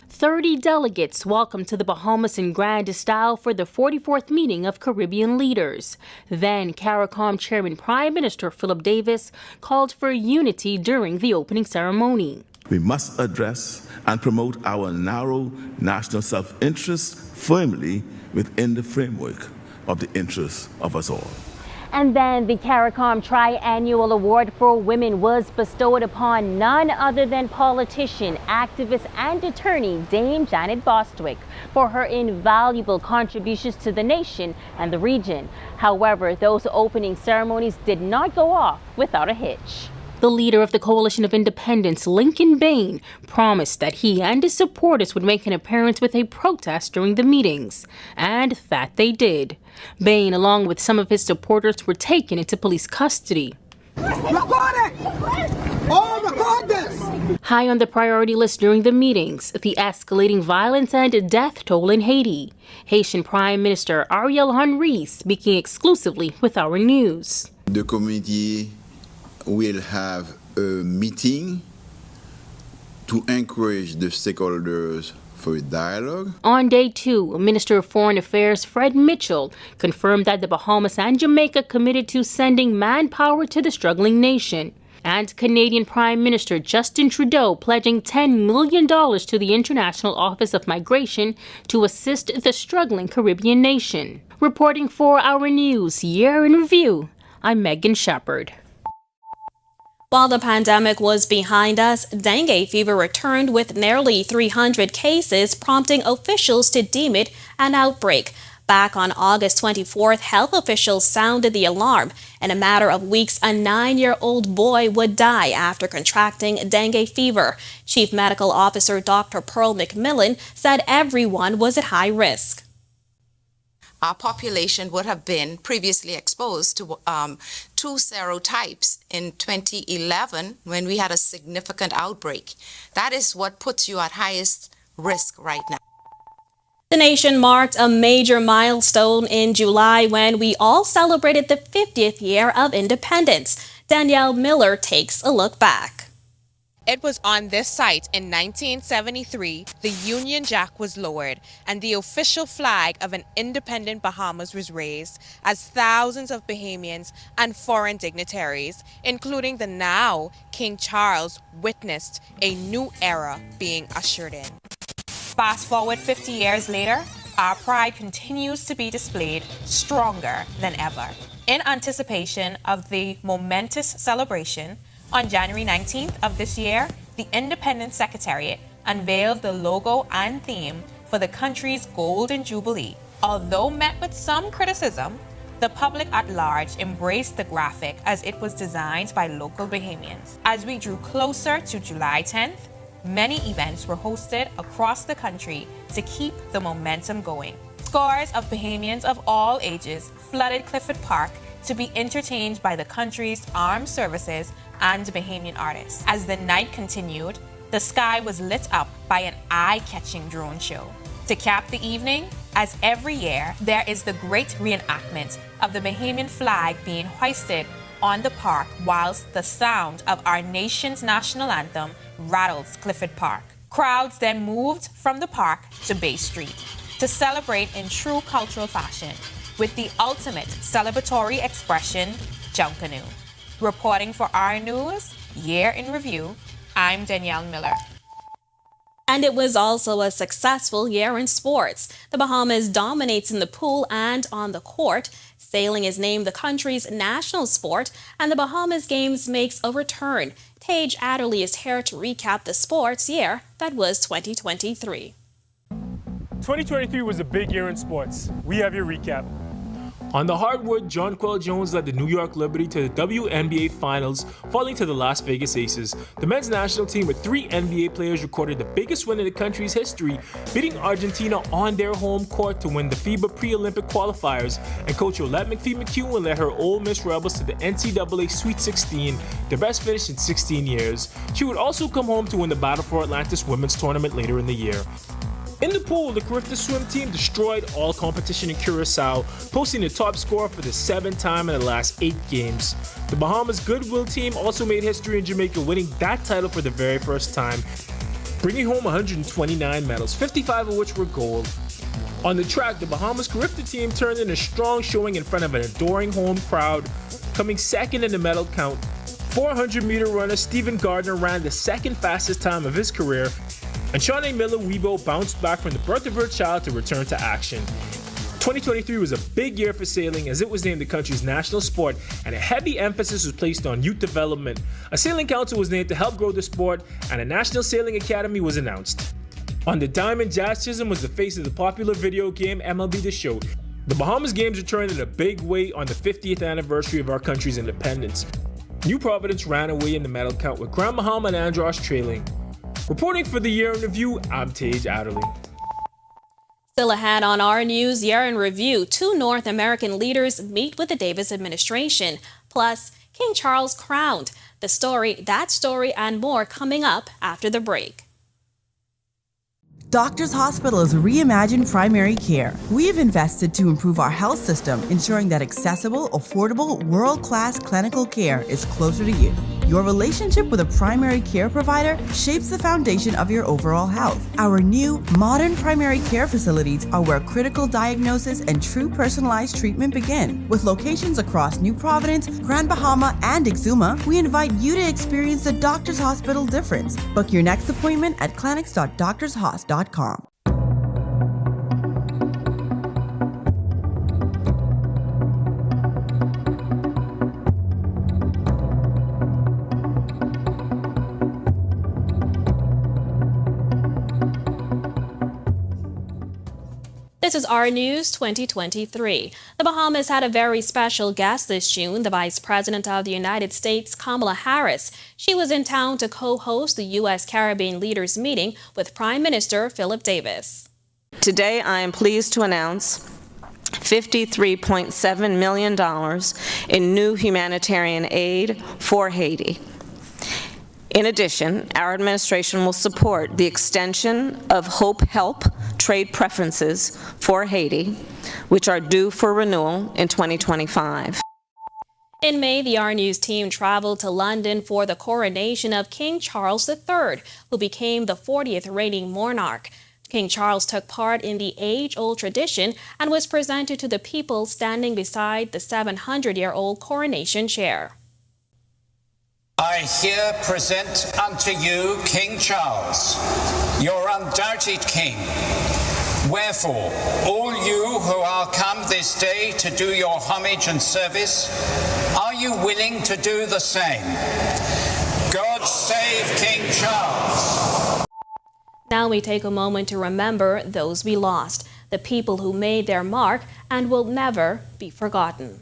30 delegates welcomed to the Bahamas in grand style for the 44th meeting of Caribbean leaders. Then CARICOM Chairman Prime Minister Philip Davis called for unity during the opening ceremony. We must address and promote our narrow national self-interest firmly within the framework of the interests of us all. And then the CARICOM Tri-Annual Award for Women was bestowed upon none other than politician, activist, and attorney Dame Janet Bostwick for her invaluable contributions to the nation and the region. However, those opening ceremonies did not go off without a hitch. The leader of the Coalition of Independents, Lincoln Bain, promised that he and his supporters would make an appearance with a protest during the meetings, and that they did. Bain, along with some of his supporters, were taken into police custody. High on the priority list during the meetings, the escalating violence and death toll in Haiti. Haitian Prime Minister Ariel Henry speaking exclusively with Our News. The community will have a meeting to encourage the stakeholders for a dialogue. On day 2, Minister of Foreign Affairs Fred Mitchell confirmed that the Bahamas and Jamaica committed to sending manpower to the struggling nation. And Canadian Prime Minister Justin Trudeau pledging $10 million to the International Office of Migration to assist the struggling Caribbean nation. Reporting for Our News Year in Review, I'm Megan Shepard. While the pandemic was behind us, dengue fever returned with nearly 300 cases, prompting officials to deem it an outbreak. Back on August 24th, health officials sounded the alarm. In a matter of weeks, a 9-year-old boy would die after contracting dengue fever. Chief Medical Officer Dr. Pearl McMillan said everyone was at high risk. Our population would have been previously exposed to two serotypes in 2011 when we had a significant outbreak. That is what puts you at highest risk right now. The nation marked a major milestone in July when we all celebrated the 50th year of independence. Danielle Miller takes a look back. It was on this site in 1973 the Union Jack was lowered and the official flag of an independent Bahamas was raised as thousands of Bahamians and foreign dignitaries, including the now King Charles, witnessed a new era being ushered in. Fast forward 50 years later, our pride continues to be displayed stronger than ever. In anticipation of the momentous celebration, on January 19th of this year, the Independence Secretariat unveiled the logo and theme for the country's Golden Jubilee. Although met with some criticism, the public at large embraced the graphic as it was designed by local Bahamians. As we drew closer to July 10th, many events were hosted across the country to keep the momentum going. Scores of Bahamians of all ages flooded Clifford Park to be entertained by the country's armed services and Bahamian artists. As the night continued, the sky was lit up by an eye-catching drone show. To cap the evening, as every year, there is the great reenactment of the Bahamian flag being hoisted on the park whilst the sound of our nation's national anthem rattles Clifford Park. Crowds then moved from the park to Bay Street to celebrate in true cultural fashion with the ultimate celebratory expression, Junkanoo. Reporting for Our News, Year in Review, I'm Danielle Miller. And it was also a successful year in sports. The Bahamas dominates in the pool and on the court. Sailing is named the country's national sport, and the Bahamas Games makes a return. Tage Adderley is here to recap the sports year that was 2023. 2023 was a big year in sports. We have your recap. On the hardwood, Jonquel Jones led the New York Liberty to the WNBA Finals, falling to the Las Vegas Aces. The men's national team with 3 NBA players recorded the biggest win in the country's history, beating Argentina on their home court to win the FIBA pre-Olympic qualifiers, and coach Olette McPhee-McEwen led her Ole Miss Rebels to the NCAA Sweet 16, their best finish in 16 years. She would also come home to win the Battle for Atlantis women's tournament later in the year. In the pool, the Carifta swim team destroyed all competition in Curacao, posting the top score for the 7th time in the last 8 games. The Bahamas Goodwill team also made history in Jamaica, winning that title for the very first time, bringing home 129 medals, 55 of which were gold. On the track, the Bahamas Carifta team turned in a strong showing in front of an adoring home crowd, coming second in the medal count. 400-meter runner Stephen Gardner ran the second fastest time of his career, and Shawnee Miller-Weibo bounced back from the birth of her child to return to action. 2023 was a big year for sailing as it was named the country's national sport, and a heavy emphasis was placed on youth development. A sailing council was named to help grow the sport, and a National Sailing Academy was announced. On the diamond, Jazz Chisholm was the face of the popular video game MLB The Show. The Bahamas Games returned in a big way on the 50th anniversary of our country's independence. New Providence ran away in the medal count with Grand Bahama and Andros trailing. Reporting for the Year in Review, I'm Tage Adderley. Still ahead on Our News Year in Review, 2 North American leaders meet with the Davis administration. Plus, King Charles crowned. That story and more coming up after the break. Doctors Hospital is reimagined primary care. We have invested to improve our health system, ensuring that accessible, affordable, world-class clinical care is closer to you. Your relationship with a primary care provider shapes the foundation of your overall health. Our new, modern primary care facilities are where critical diagnosis and true personalized treatment begin. With locations across New Providence, Grand Bahama, and Exuma, we invite you to experience the Doctors Hospital difference. Book your next appointment at clinics.doctorshos.com. This is Our News 2023. The Bahamas had a very special guest this June, the Vice President of the United States, Kamala Harris. She was in town to co-host the U.S. Caribbean Leaders Meeting with Prime Minister Philip Davis. Today, I am pleased to announce $53.7 million in new humanitarian aid for Haiti. In addition, our administration will support the extension of Hope Help trade preferences for Haiti, which are due for renewal in 2025. In May, the Our News team traveled to London for the coronation of King Charles III, who became the 40th reigning monarch. King Charles took part in the age-old tradition and was presented to the people standing beside the 700-year-old coronation chair. I here present unto you King Charles, your undoubted king. Wherefore, all you who are come this day to do your homage and service, are you willing to do the same? God save King Charles. Now we take a moment to remember those we lost, the people who made their mark and will never be forgotten.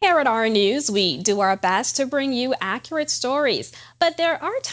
Here at Our News, we do our best to bring you accurate stories, but there are